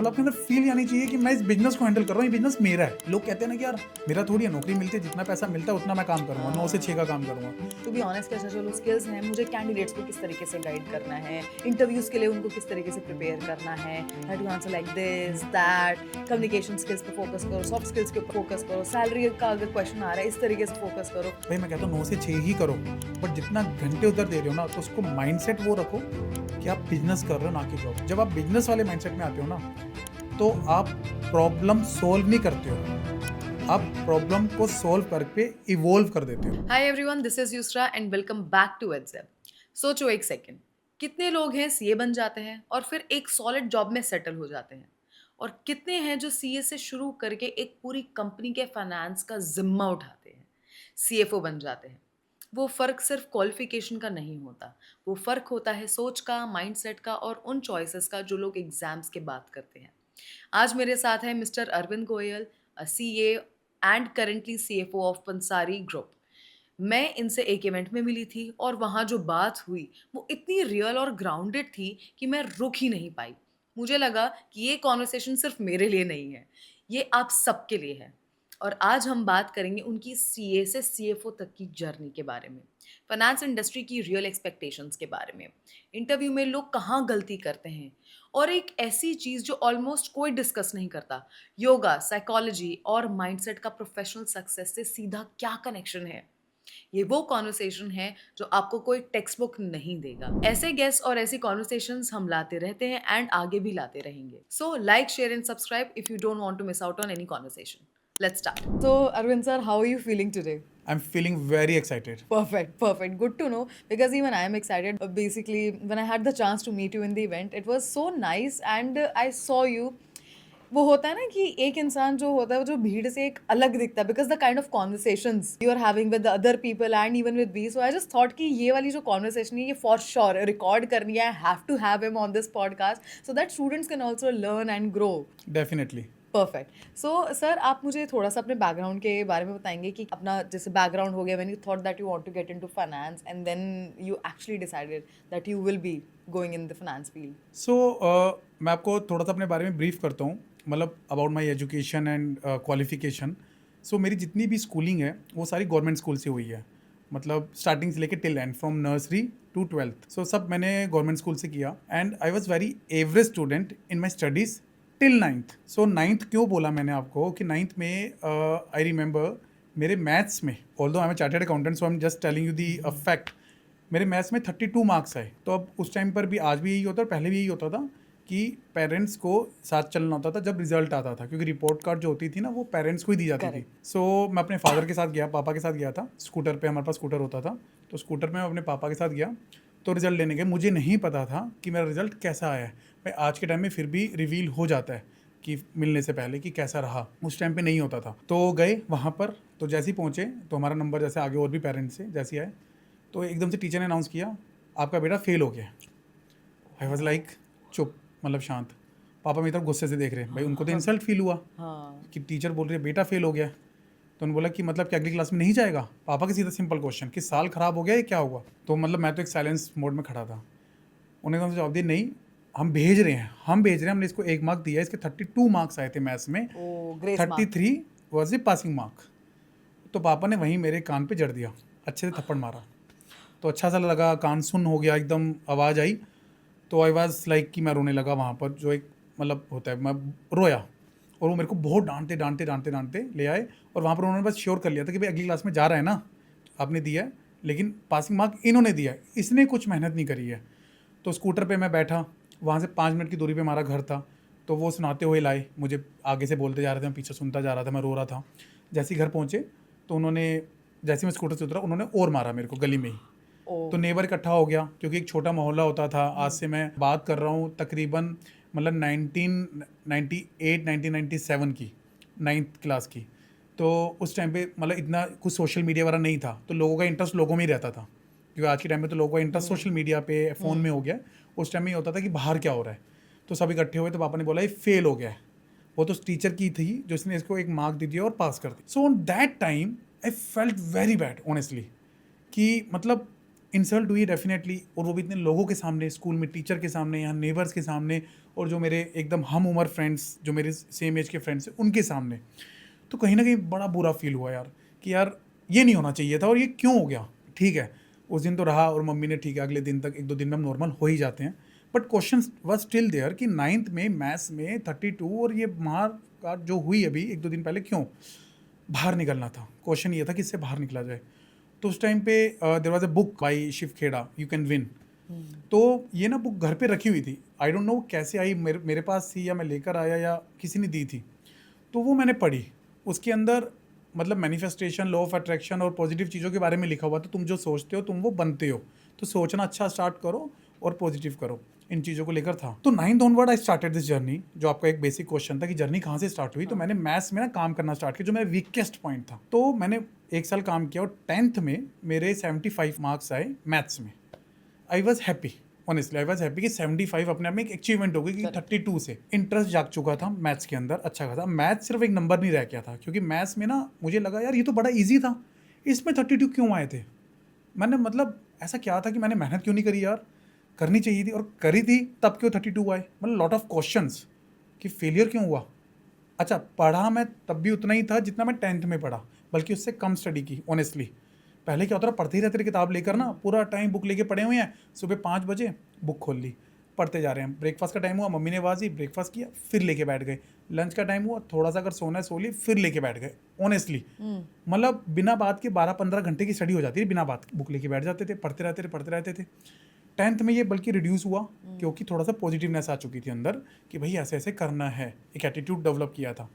मतलब आपके अंदर फील आनी चाहिए कि मैं इस बिजनेस को हैंडल कर रहा हूँ, ये बिजनेस मेरा है। लोग कहते हैं ना कि यार मेरा थोड़ी है, नौकरी मिलती है, जितना पैसा मिलता है उतना मैं काम करूँगा, 9 से 6 का काम करूँगा। टू बी ऑनेस्ट कैसा चलो स्किल्स हैं, मुझे कैंडिडेट्स को किस तरीके से गाइड करना है, इंटरव्यूज के लिए उनको किस तरीके से प्रिपेयर करना है, how to answer like this that, communication skills पे फोकस करो, सॉफ्ट स्किल्स के ऊपर फोकस करो, सैलरी का अगर क्वेश्चन आ रहा है इस तरीके से फोकस करो। भाई मैं कहता हूँ 9 से 6 ही करो, बट जितना घंटे उधर दे रहे हो ना, तो उसको माइंडसेट वो रखो कि आप बिजनेस कर रहे हो, ना कि जॉब। जब आप बिजनेस वाले माइंडसेट में आते हो ना, तो आप प्रॉब्लम सोल्व नहीं करते हो, आप प्रॉब्लम को सोल्व करके इवोल्व कर देते हो। Hi everyone, this is Yusra and welcome back to Edzeb. सोचो एक सेकंड, कितने लोग हैं सीए बन जाते हैं और फिर एक सॉलिड जॉब में सेटल हो जाते हैं, और कितने हैं जो सीए से शुरू करके एक पूरी कंपनी के फाइनेंस का जिम्मा उठाते हैं, सीएफओ बन जाते हैं। वो फर्क सिर्फ क्वालिफिकेशन का नहीं होता, वो फर्क होता है सोच का, माइंडसेट का और उन चॉइसेस का जो लोग एग्जाम्स के बात करते हैं। आज मेरे साथ है mister Arvind Goyal, CA and currently CFO of Pansari group. मैं इनसे एक इवेंट में मिली थी और वहाँ जो बात हुई वो इतनी रियल और ग्राउंडेड थी कि मैं रुक ही नहीं पाई। मुझे लगा कि ये कॉन्वर्सेशन सिर्फ मेरे लिए नहीं है, ये आप सबके लिए है। और आज हम बात करेंगे उनकी सीए से सीएफओ तक की जर्नी के बारे में, फाइनेंस इंडस्ट्री की रियल एक्सपेक्टेशंस के बारे में, इंटरव्यू में लोग कहाँ गलती करते हैं, और एक ऐसी चीज़ जो ऑलमोस्ट कोई डिस्कस नहीं करता, योगा, साइकोलॉजी और माइंडसेट का प्रोफेशनल सक्सेस से सीधा क्या कनेक्शन है। ये वो कॉन्वर्सेशन है जो आपको कोई टेक्स्ट बुक नहीं देगा। ऐसे गेस्ट और ऐसी कॉन्वर्सेशंस हम लाते रहते हैं एंड आगे भी लाते रहेंगे। So like, share and subscribe if you don't want to miss out on any conversation. Let's start. So Arvind sir, how are you feeling today? I am feeling very excited. Perfect, perfect. Good to know because even I am excited. Basically, when I had the chance to meet you in the event, it was so nice and I saw you. वो होता है ना कि एक इंसान जो होता है वो जो भीड़ से एक अलग दिखता है because the kind of conversations you are having with other people and even with me, so I just thought कि ये वाली जो कॉन्वर्सेशन है ये फॉर श्योर रिकॉर्ड करनी है, I have to have him on this podcast so that students can also learn and grow. Definitely. Perfect. So sir, आप मुझे थोड़ा सा अपने बैकग्राउंड के बारे में बताएंगे कि अपना जैसे बैकग्राउंड हो गया when you thought that you want to get into finance and then you actually decided that you will be going in the finance field. So मैं आपको थोड़ा सा अपने बारे में ब्रीफ करता हूँ, मतलब about my education and qualification. So मेरी जितनी भी स्कूलिंग है वो सारी गवर्नमेंट स्कूल से हुई है, मतलब स्टार्टिंग से लेके till end, from nursery to 12th। So सब मैंने गवर्नमेंट स्कूल से किया and I was very average student in my studies till 9th। So 9th क्यों बोला मैंने आपको कि 9th में आई रिमेंबर मेरे मैथ्स में, although I am chartered accountant so I am just telling you the fact, मेरे मैथ्स में 32 मार्क्स आए। तो अब उस टाइम पर भी, आज भी यही होता है, पहले भी यही होता था कि पेरेंट्स को साथ चलना होता था जब रिजल्ट आता था, क्योंकि रिपोर्ट कार्ड जो होती थी ना वो पेरेंट्स को ही दी जाती थी। सो मैं अपने फादर के साथ गया, पापा के साथ गया था, स्कूटर पे, हमारे पास स्कूटर होता था, तो स्कूटर में मैं अपने पापा के साथ गया। तो रिजल्ट लेने गए, मुझे नहीं पता था कि मेरा रिजल्ट कैसा आया है। मैं आज के टाइम में फिर भी रिवील हो जाता है कि मिलने से पहले कि कैसा रहा, उस टाइम पे नहीं होता था। तो गए वहाँ पर, तो जैसे ही पहुँचे तो हमारा नंबर जैसे आगे और भी पेरेंट्स से जैसे आए, तो एकदम से टीचर ने अनाउंस किया आपका बेटा फेल हो गया। आई वॉज लाइक चुप, मतलब शांत। पापा मेरी तरफ गुस्से से देख रहे हैं, भाई उनको तो इंसल्ट फील हुआ कि टीचर बोल रही है बेटा फेल हो गया। तो उन्होंने बोला कि मतलब कि अगली क्लास में नहीं जाएगा। पापा का सीधा सिंपल क्वेश्चन कि साल ख़राब हो गया या क्या हुआ। तो मतलब मैं तो एक साइलेंस मोड में खड़ा था। उन्होंने एकदम से जवाब दिया नहीं, हम भेज रहे हैं, हमने इसको 1 मार्क दिया, इसके 32 मार्क्स आए थे मैथ्स में, 33 वॉज ए पासिंग मार्क। तो पापा ने वहीं मेरे कान पे जड़ दिया, अच्छे से थप्पड़ मारा। तो अच्छा सा लगा, कान सुन हो गया, एकदम आवाज़ आई। तो आई वाज लाइक कि मैं रोने लगा वहाँ पर, जो एक मतलब होता है, मैं रोया। और वो मेरे को बहुत डांटते ले आए, और वहाँ पर उन्होंने बस श्योर कर लिया था कि भाई अगली क्लास में जा रहा है ना, आपने दिया है, लेकिन पासिंग मार्क इन्होंने दिया है, इसने कुछ मेहनत नहीं करी है। तो स्कूटर पर मैं बैठा, वहाँ से 5 मिनट की दूरी पर हमारा घर था। तो वो सुनाते हुए लाए, मुझे आगे से बोलते जा रहे थे, मैं पीछे सुनता जा रहा था, मैं रो रहा था। जैसे ही घर पहुँचे तो उन्होंने, जैसे मैं स्कूटर से उतरा, उन्होंने और मारा मेरे को गली में ही। तो नेबर इकट्ठा हो गया, क्योंकि एक छोटा मोहल्ला होता था। आज से मैं बात कर रहा हूँ तकरीबन मतलब 1998 1997 की, 9th क्लास की। तो उस टाइम पे मतलब इतना कुछ सोशल मीडिया वगैरह नहीं था, तो लोगों का इंटरेस्ट लोगों में ही रहता था, क्योंकि आज के टाइम में तो लोगों का इंटरेस्ट सोशल मीडिया पे, फ़ोन में हो गया। उस टाइम में ये होता था कि बाहर क्या हो रहा है। तो सब इकट्ठे हुए, तो पापा ने बोला ये फेल हो गया है। वो तो टीचर की थी जो इसने इसको 1 मार्क दे दिया और पास कर दी। So on that time I felt very bad honestly, कि मतलब इंसल्ट हुई डेफिनेटली, और वो भी इतने लोगों के सामने, स्कूल में टीचर के सामने, यहाँ नेबर्स के सामने, और जो मेरे एकदम हम उम्र फ्रेंड्स, जो मेरे सेम एज के फ्रेंड्स हैं उनके सामने। तो कहीं ना कहीं बड़ा बुरा फील हुआ यार, कि यार ये नहीं होना चाहिए था और ये क्यों हो गया। ठीक है, उस दिन तो रहा, और मम्मी ने ठीक है अगले दिन तक, 1-2 दिन में हम नॉर्मल हो ही जाते हैं, but question was still there कि 9th में मैथ्स में 32, और ये मार का जो हुई अभी 1-2 दिन पहले, क्यों बाहर निकलना था। क्वेश्चन ये था कि इससे बाहर निकला जाए। तो उस टाइम पे there was a book by Shiv Khera, you can win. तो ये ना बुक घर पे रखी हुई थी, आई डोंट नो कैसे आई, मेरे पास थी या मैं लेकर आया या किसी ने दी थी। तो वो मैंने पढ़ी। उसके अंदर मतलब मैनिफेस्टेशन, लॉ ऑफ अट्रैक्शन और पॉजिटिव चीज़ों के बारे में लिखा हुआ था। तुम जो सोचते हो तुम वो बनते हो, तो सोचना अच्छा स्टार्ट करो और पॉजिटिव करो, इन चीज़ों को लेकर था। तो 9th onward I started this journey. जो आपका एक बेसिक क्वेश्चन था कि जर्नी कहाँ से स्टार्ट हुई, तो मैंने मैथ्स में ना काम करना स्टार्ट किया, जो मेरा वीकेस्ट पॉइंट था। तो मैंने 1 साल काम किया, और 10th में मेरे 75 मार्क्स आए मैथ्स में। I was happy, honestly I was happy कि 75 अपने आप में एक अचीवमेंट हो गई, कि 32 से इंटरेस्ट जाग चुका था मैथ्स के अंदर अच्छा खासा। मैथ्स सिर्फ एक नंबर नहीं रह गया था, क्योंकि मैथ्स में ना मुझे लगा यार ये तो बड़ा ईजी था, इसमें 32 क्यों आए थे। मैंने मतलब ऐसा क्या था कि मैंने मेहनत क्यों नहीं करी यार, करनी चाहिए थी, और करी थी तब क्यों 32 आए। मतलब लॉट ऑफ क्वेश्चंस कि फेलियर क्यों हुआ। अच्छा, पढ़ा मैं तब भी उतना ही था जितना मैं 10th में पढ़ा, बल्कि उससे कम स्टडी की ऑनेस्टली। पहले क्या होता था, पढ़ते ही रहते थे किताब लेकर ना, पूरा टाइम बुक लेके पढ़े हुए हैं। सुबह 5 बजे बुक खोल ली, पढ़ते जा रहे हैं। ब्रेकफास्ट का टाइम हुआ, मम्मी ने आवाज़ दी, ब्रेकफास्ट किया, फिर लेके बैठ गए। लंच का टाइम हुआ, थोड़ा सा अगर सोना है सो ली, फिर लेके बैठ गए। ऑनेस्टली मतलब बिना बात के 12-15 घंटे की स्टडी हो जाती है, बिना बात के बुक लेके बैठ जाते थे, पढ़ते रहते थे। 10th में ये बल्कि रिड्यूस हुआ, क्योंकि थोड़ा सा पॉजिटिवनेस आ चुकी थी अंदर, कि भाई ऐसे ऐसे करना है, एक एटीट्यूड डेवलप किया था।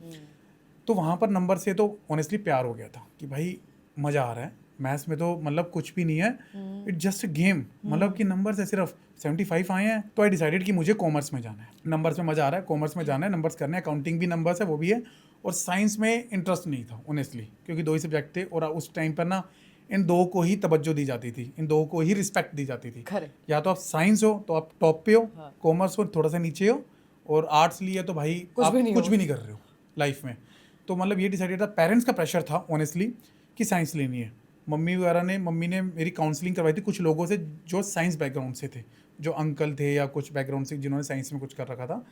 तो वहाँ पर नंबर से तो ऑनेस्टली प्यार हो गया था, कि भाई मज़ा आ रहा है। मैथ्स में तो मतलब कुछ भी नहीं है, इट जस्ट गेम। मतलब कि नंबर से सिर्फ 75 आए हैं, तो आई डिसाइडेड कि मुझे कॉमर्स में जाना है। नंबर्स में मज़ा आ रहा है, कॉमर्स में जाना है, नंबर्स करने हैं, अकाउंटिंग भी नंबर्स है वो भी है। और साइंस में इंटरेस्ट नहीं था ऑनेस्टली, क्योंकि 2 ही सब्जेक्ट थे, और उस टाइम पर ना इन 2 को ही तवज्जो दी जाती थी, इन 2 को ही रिस्पेक्ट दी जाती थी। करेक्ट। या तो आप साइंस हो तो आप टॉप पे हो, हाँ। कॉमर्स हो थोड़ा सा नीचे हो, और आर्ट्स लिए तो भाई कुछ आप भी नहीं कुछ हो। भी नहीं कर रहे हो लाइफ में। तो मतलब ये डिसाइडेड था, पेरेंट्स का प्रेशर था ऑनेस्टली कि साइंस लेनी है। मम्मी ने मेरी काउंसलिंग करवाई थी कुछ लोगों से जो साइंस बैकग्राउंड से थे, जो अंकल थे या कुछ बैकग्राउंड से जिन्होंने साइंस में कुछ कर रखा था।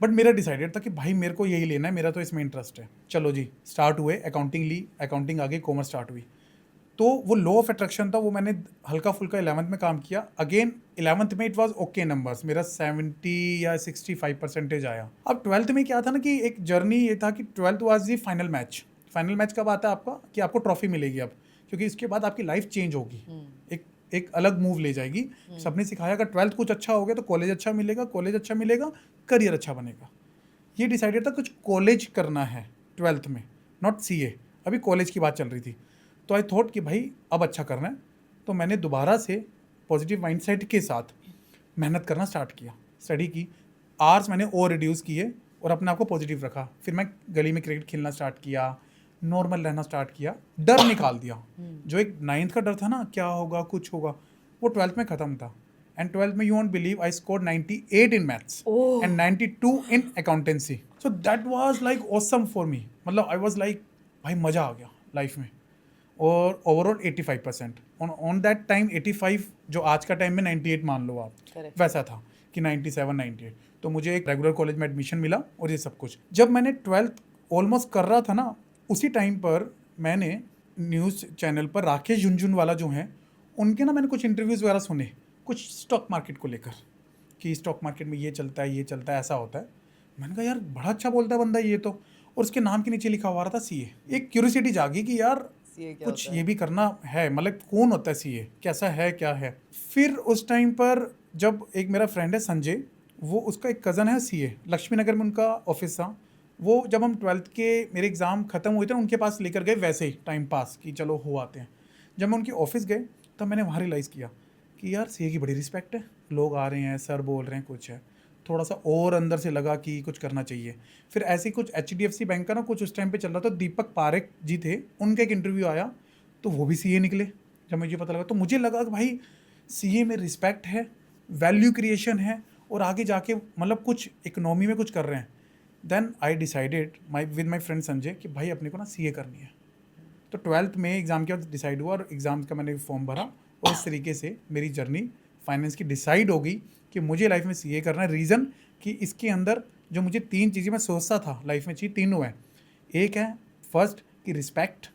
बट मेरा डिसाइडेड था कि भाई मेरे को यही लेना है, मेरा तो इसमें इंटरेस्ट है। चलो जी, स्टार्ट हुए, अकाउंटिंग ली, अकाउंटिंग आगे कॉमर्स स्टार्ट हुई। तो वो लॉ ऑफ अट्रैक्शन था, वो मैंने हल्का फुल्का 11th में काम किया। अगेन 11th में इट वाज ओके नंबर्स, मेरा 70 या 65% आया। अब 12th में क्या था ना, कि एक जर्नी ये था कि 12th was the final match. Final match कब आता है आपका, कि आपको ट्रॉफी मिलेगी अब, क्योंकि इसके बाद आपकी लाइफ चेंज होगी, एक अलग मूव ले जाएगी। सबने सिखाया अगर 12th कुछ अच्छा हो गया तो कॉलेज अच्छा मिलेगा, कॉलेज अच्छा मिलेगा, करियर अच्छा बनेगा। ये डिसाइडेड था कुछ कॉलेज करना है 12th में, नॉट सीए। अभी कॉलेज की बात चल रही थी। तो आई थॉट कि भाई अब अच्छा करना है। तो मैंने दोबारा से पॉजिटिव माइंडसेट के साथ मेहनत करना स्टार्ट किया, स्टडी की, आवर्स मैंने और रिड्यूस किए, और अपने आप को पॉजिटिव रखा। फिर मैं गली में क्रिकेट खेलना स्टार्ट किया, नॉर्मल रहना स्टार्ट किया, डर निकाल दिया। जो एक 9th का डर था ना, क्या होगा कुछ होगा, वो 12th में ख़त्म था। एंड 12th में you won't believe I score 98 in maths and 92 in accountancy. So that was like awesome for me. मतलब आई वाज लाइक भाई मज़ा आ गया लाइफ में। और ओवरऑल 85%, ऑन दैट टाइम 85, जो आज का टाइम में 98 मान लो आप। Correct. वैसा था कि 97 98। तो मुझे एक रेगुलर कॉलेज में एडमिशन मिला, और ये सब कुछ। जब मैंने 12th ऑलमोस्ट कर रहा था ना, उसी टाइम पर मैंने न्यूज़ चैनल पर राकेश झुनझुनवाला जो हैं, उनके ना मैंने कुछ इंटरव्यूज़ वगैरह सुने, कुछ स्टॉक मार्केट को लेकर, कि स्टॉक मार्केट में ये चलता है, ये चलता है, ऐसा होता है। मैंने कहा यार बड़ा अच्छा बोलता है बंदा ये तो। और उसके नाम के नीचे लिखा हुआ रहा था सीए। एक क्यूरियोसिटी जागी कि यार कुछ ये भी करना है, मतलब कौन होता है सीए, कैसा है, क्या है। फिर उस टाइम पर जब एक मेरा फ्रेंड है संजय, वो उसका एक कज़न है सीए, लक्ष्मी नगर में उनका ऑफिस था। वो जब हम 12th के मेरे एग्ज़ाम ख़त्म हुए थे उनके पास लेकर गए, वैसे ही टाइम पास कि चलो हो आते हैं। जब मैं उनके ऑफिस गए तब मैंने वहाँ रियलाइज़ किया कि यार सीए की बड़ी रिस्पेक्ट है, लोग आ रहे हैं, सर बोल रहे हैं, कुछ है। थोड़ा सा और अंदर से लगा कि कुछ करना चाहिए। फिर ऐसे ही कुछ HDFC बैंक का ना कुछ उस टाइम पे चल रहा था, दीपक पारेख जी थे, उनका एक इंटरव्यू आया, तो वो भी सीए निकले। जब मुझे पता लगा तो मुझे लगा कि भाई सीए में रिस्पेक्ट है, वैल्यू क्रिएशन है, और आगे जाके मतलब कुछ इकोनॉमी में कुछ कर रहे हैं। Then I decided with my friend Sanjay कि भाई अपने को ना सीए करनी है। तो 12th में एग्ज़ाम के बाद डिसाइड हुआ, और एग्ज़ाम का मैंने फॉर्म भरा, और इस तरीके से मेरी जर्नी फाइनेंस की डिसाइड हो गई कि मुझे लाइफ में सीए करना है। रीज़न कि इसके अंदर जो मुझे 3 चीज़ें मैं सोचता था लाइफ में चाहिए, तीनों हैं। एक है फर्स्ट कि रिस्पेक्ट,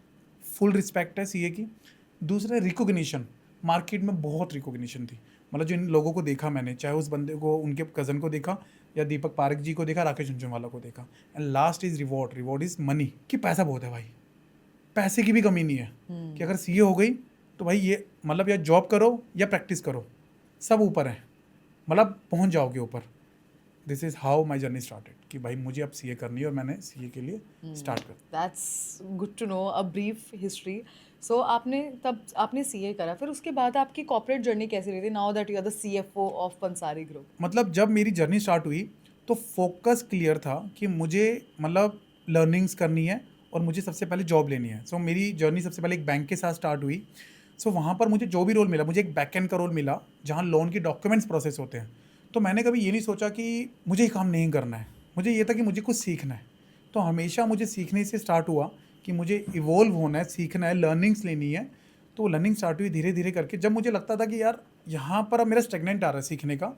फुल रिस्पेक्ट है सीए की। दूसरा रिकॉग्निशन, मार्केट में बहुत रिकॉग्निशन थी। मतलब जो इन लोगों को देखा मैंने, चाहे उस बंदे को, उनके कज़न को देखा, या दीपक पारेख जी को देखा, राकेश झुनझुनवाला को देखा। And last is reward, reward is money, कि पैसा बहुत है भाई, पैसे की भी कमी नहीं है। कि अगर सीए हो गई तो भाई ये मतलब या जॉब करो या प्रैक्टिस करो, सब ऊपर है, मतलब पहुंच जाओगे ऊपर। This is how my journey started कि भाई मुझे अब सीए करनी है और मैंने सीए के लिए स्टार्ट कर। That's good to know a brief history. So आपने सीए करा, फिर उसके बाद आपकी कॉर्पोरेट जर्नी कैसी रही थी, now that you are the CFO of Pansari group? मतलब जब मेरी जर्नी स्टार्ट हुई तो फोकस क्लियर था कि मुझे मतलब लर्निंग्स करनी है और मुझे सबसे पहले जॉब लेनी है। सो मेरी जर्नी सबसे पहले एक बैंक के साथ स्टार्ट हुई। सो वहाँ पर मुझे जो भी रोल मिला, मुझे एक बैकएंड का रोल मिला जहाँ लोन की डॉक्यूमेंट्स प्रोसेस होते हैं। तो मैंने कभी ये नहीं सोचा कि मुझे ये काम नहीं करना है, मुझे ये था कि मुझे कुछ सीखना है। तो हमेशा मुझे सीखने से स्टार्ट हुआ कि मुझे इवॉल्व होना है, सीखना है, लर्निंग्स लेनी है। तो वो लर्निंग स्टार्ट हुई धीरे धीरे करके। जब मुझे लगता था कि यार यहाँ पर अब मेरा स्टेगनेंट आ रहा है सीखने का,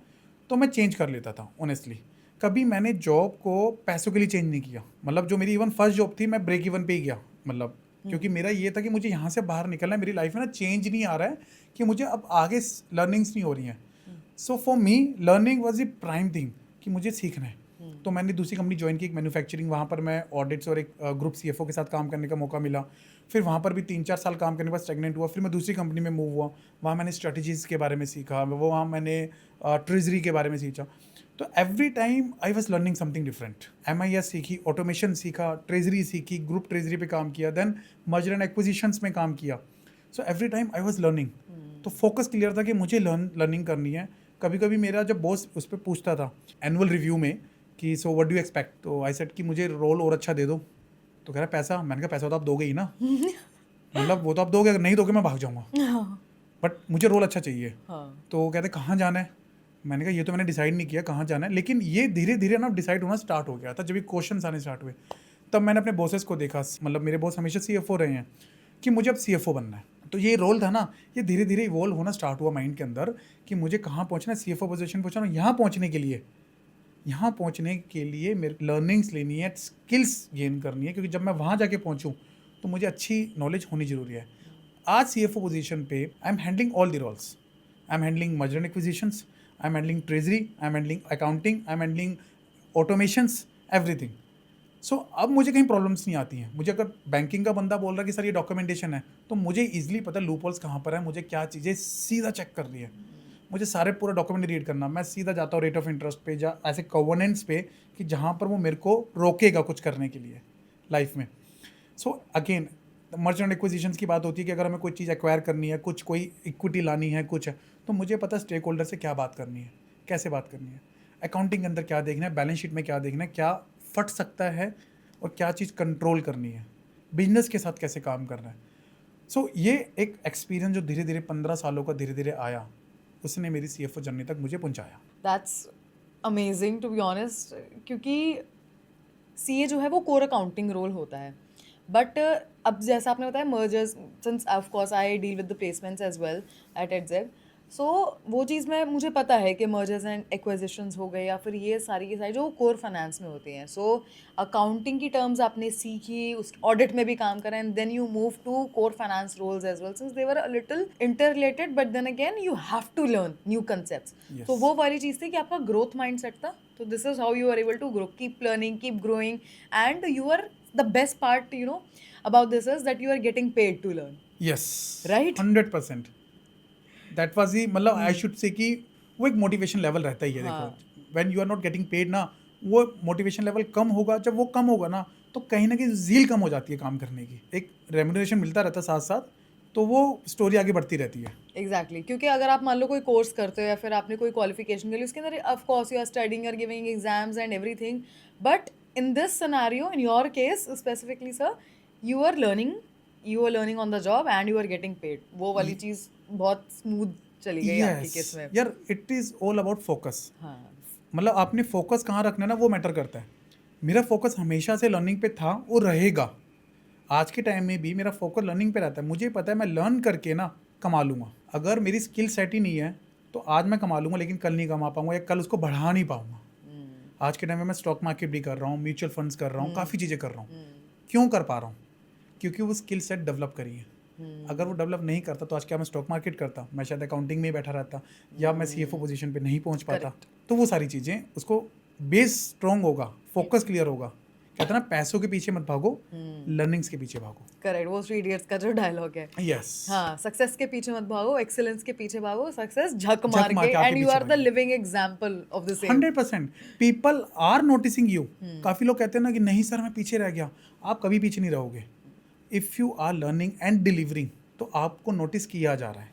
तो मैं चेंज कर लेता था ऑनेस्टली। कभी मैंने जॉब को पैसों के लिए चेंज नहीं किया। मतलब जो मेरी इवन फर्स्ट जॉब थी, मैं ब्रेक इवन पे ही गया, मतलब क्योंकि मेरा ये था कि मुझे यहाँ से बाहर निकलना है। मेरी लाइफ में ना चेंज नहीं आ रहा है कि मुझे अब आगे लर्निंग्स नहीं हो रही हैं। So for me learning was the prime thing कि मुझे सीखना है। तो मैंने दूसरी कंपनी ज्वाइन की, एक मैन्युफैक्चरिंग। वहाँ पर मैं ऑडिट्स और एक ग्रुप सीएफओ के साथ काम करने का मौका मिला। फिर वहाँ पर भी 3-4 साल काम करने के बाद स्टेगनेंट हुआ। फिर मैं दूसरी कंपनी में मूव हुआ, वहाँ मैंने स्ट्रेटजीज़ के बारे में सीखा, वो वहाँ मैंने ट्रेजरी के बारे में सीखा। तो every time I was learning something different. MIS सीखी, ऑटोमेशन सीखा, ट्रेजरी सीखी, ग्रुप ट्रेजरी पे काम किया, देन मर्जर एंड एक्विजिशंस में काम किया। So every time I was learning. तो फोकस क्लियर था कि मुझे लर्निंग करनी है। कभी कभी मेरा जब बॉस उस पर पूछता था एनुअल रिव्यू में कि सो व्हाट डू एक्सपेक्ट, तो आई सेड कि मुझे रोल और अच्छा दे दो। तो कह रहा पैसा। मैंने कहा पैसा तो आप दोगे ही ना, मतलब वो तो आप दोगे, अगर नहीं दोगे मैं भाग जाऊँगा, बट मुझे रोल अच्छा चाहिए। तो वो कहते कहाँ जाना है। मैंने कहा ये तो मैंने डिसाइड नहीं किया कहाँ जाना है, लेकिन ये धीरे धीरे ना डिसाइड होना स्टार्ट हो गया था जब ये क्वेश्चन आने स्टार्ट हुए। तब मैंने अपने बॉसेस को देखा, मतलब मेरे बॉस हमेशा CFO रहे हैं, कि मुझे अब CFO बनना है। तो ये रोल था ना, ये धीरे धीरे इवॉल्व होना स्टार्ट हुआ माइंड के अंदर कि मुझे कहाँ पहुँचना है, CFO पोजीशन पहुँचना। यहाँ पहुँचने के लिए मेरे लर्निंग्स लेनी है, स्किल्स गेन करनी है, क्योंकि जब मैं वहाँ जाके पहुँचूँ तो मुझे अच्छी नॉलेज होनी ज़रूरी है। आज CFO पोजीशन पे I am handling all the roles. I am handling merger and acquisitions, I am handling treasury, I am handling accounting, I am handling automations, everything. So अब मुझे कहीं प्रॉब्लम्स नहीं आती हैं। मुझे अगर बैंकिंग का बंदा बोल रहा है कि सर ये डॉक्यूमेंटेशन है, तो मुझे ईजिली पता है लूप होल्स कहाँ पर है, मुझे क्या चीज़ें सीधा चेक कर रही है। मुझे सारे पूरा डॉक्यूमेंट रीड करना, मैं सीधा जाता हूँ रेट ऑफ इंटरेस्ट पे, या ऐसे कवर्नेंस पे कि जहाँ पर वो मेरे को रोकेगा कुछ करने के लिए लाइफ में। So again merger and acquisitions की बात होती है कि अगर हमें कोई चीज़ एक्वायर करनी है, कुछ कोई इक्विटी लानी है, कुछ है, तो मुझे पता है स्टेक होल्डर से क्या बात करनी है, कैसे बात करनी है, अकाउंटिंग के अंदर क्या देखना है, बैलेंस शीट में क्या देखना है, क्या फट सकता है और क्या चीज़ कंट्रोल करनी है, बिजनेस के साथ कैसे काम करना है। सो ये एक एक्सपीरियंस जो धीरे धीरे 15 सालों का धीरे धीरे आया, उसने मेरी CFO जर्नी तक मुझे पहुंचाया। That's amazing to be honest, क्योंकि सीए जो है वो कोर अकाउंटिंग रोल होता है। बट अब जैसा आपने बताया mergers, since of course I deal with the placements as well at Edzed, so वो चीज़ में मुझे पता है कि मर्जर्स एंड एक्विजिशंस हो गए या फिर ये सारी की सारी जो कोर फाइनेंस में होती हैं। सो अकाउंटिंग की टर्म्स आपने सीखी, उस ऑडिट में भी काम करा, and then you move to core finance roles as well, since they were a little interrelated, but then again you have to learn new concepts. Yes. तो वो वाली चीज़ थी कि आपका ग्रोथ माइंडसेट था। तो this is how you are able to grow, keep learning, keep growing, and you are the best part you know about this is that you are getting paid to learn. Yes, Right? 100%। That was he, मतलब I should say कि वो एक motivation level रहता ही है। देखो when you are not getting paid ना, वो मोटिवेशन लेवल कम होगा। जब वो कम होगा ना, तो कहीं ना कहीं ज़ील कम हो जाती है काम करने की। एक रेम्यूनरेशन मिलता रहता है साथ साथ, तो वो स्टोरी आगे बढ़ती रहती है। एग्जैक्टली क्योंकि अगर आप मान लो कोई कोर्स करते हो या फिर आपने कोई क्वालिफिकेशन के लिए, उसके अंदर of course you are studying, you are giving exams and everything, but in this scenario, in your case specifically sir, you are learning on the job and you are getting paid. वो वाली चीज़ बहुत smooth चली गई आपकी case में। यार it is all about focus. हाँ, मतलब आपने फोकस कहाँ रखना है ना, वो मैटर करता है। मेरा फोकस हमेशा से लर्निंग पे था और रहेगा। आज के टाइम में भी मेरा फोकस लर्निंग पे रहता है। मुझे पता है मैं लर्न करके ना कमा लूँगा। अगर मेरी स्किल सेट ही नहीं है तो आज मैं कमा लूँगा लेकिन कल नहीं कमा पाऊँगा या कल उसको बढ़ा नहीं पाऊँगा। आज के टाइम में मैं स्टॉक मार्केट भी कर रहा हूँ, म्यूचुअल फंड्स कर रहा हूँ, काफ़ी चीज़ें कर रहा हूँ। क्यों कर पा रहा हूँ? क्योंकि वो स्किल सेट डेवलप करी है। अगर वो डेवलप नहीं करता तो आज क्या मैं स्टॉक मार्केट करता, मैं शायद अकाउंटिंग में ही बैठा रहता या मैं सीएफओ पोजीशन पे नहीं पहुंच पाता। तो वो सारी चीज़ें, उसको बेस स्ट्रॉन्ग होगा, फोकस क्लियर होगा। कहते हैं ना, पैसों के पीछे मत भागो, लर्निंग्स के पीछे भागो। करेक्ट, वो थ्री इडियट्स का जो डायलॉग है। यस, हाँ, सक्सेस के पीछे मत भागो, एक्सीलेंस के पीछे भागो, सक्सेस झक झक मार मार के, के आपके एंड यू पीछे आर द भागेगी। Living example of the same. 100% people are noticing you. काफ़ी लोग कहते हैं ना कि नहीं सर मैं पीछे रह गया। आप कभी पीछे नहीं रहोगे। If you are learning and delivering तो आपको नोटिस किया जा रहा है,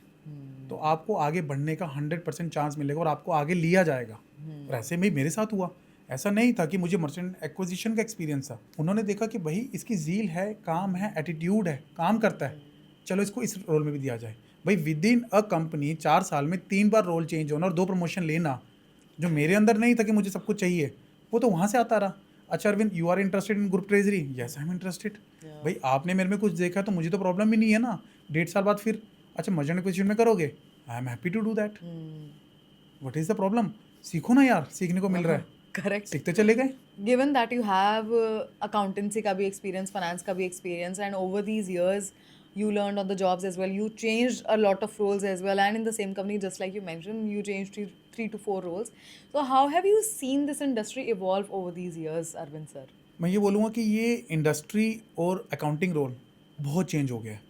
तो आपको आगे बढ़ने का 100% चांस मिलेगा और आपको आगे लिया जाएगा। और ऐसे में ही मेरे साथ हुआ। ऐसा नहीं था कि मुझे मर्चेंट एक्विजिशन का एक्सपीरियंस था। उन्होंने देखा कि भाई इसकी ज़ील है, काम है, एटीट्यूड है, काम करता है, चलो इसको इस रोल में भी दिया जाए। भाई विद इन अ कंपनी 4 साल में 3 बार रोल चेंज होना और 2 प्रमोशन लेना, जो मेरे अंदर नहीं था कि मुझे सब कुछ चाहिए, वो तो वहाँ से आता रहा। अच्छा Arvind, you are interested in group treasury? Yes I am interested. भाई आपने मेरे में कुछ देखा तो मुझे तो प्रॉब्लम भी नहीं है ना। 1.5 साल बाद फिर अच्छा मर्चेंट एक्विजिशन में करोगे, I am happy to do that. What is the problem? सीखो ना यार, सीखने को मिल रहा है, करेक्ट। सीखते चले गए। Given that you have accountancy का भी experience, finance का भी experience, and over these years you learned on the jobs as well, you changed a lot of roles as well, and in the same company, just like you mentioned, you changed three to four roles. So how have you seen this industry evolve over these years, Arvind sir? मैं ये बोलूँगा कि ये industry और accounting role बहुत change हो गया है।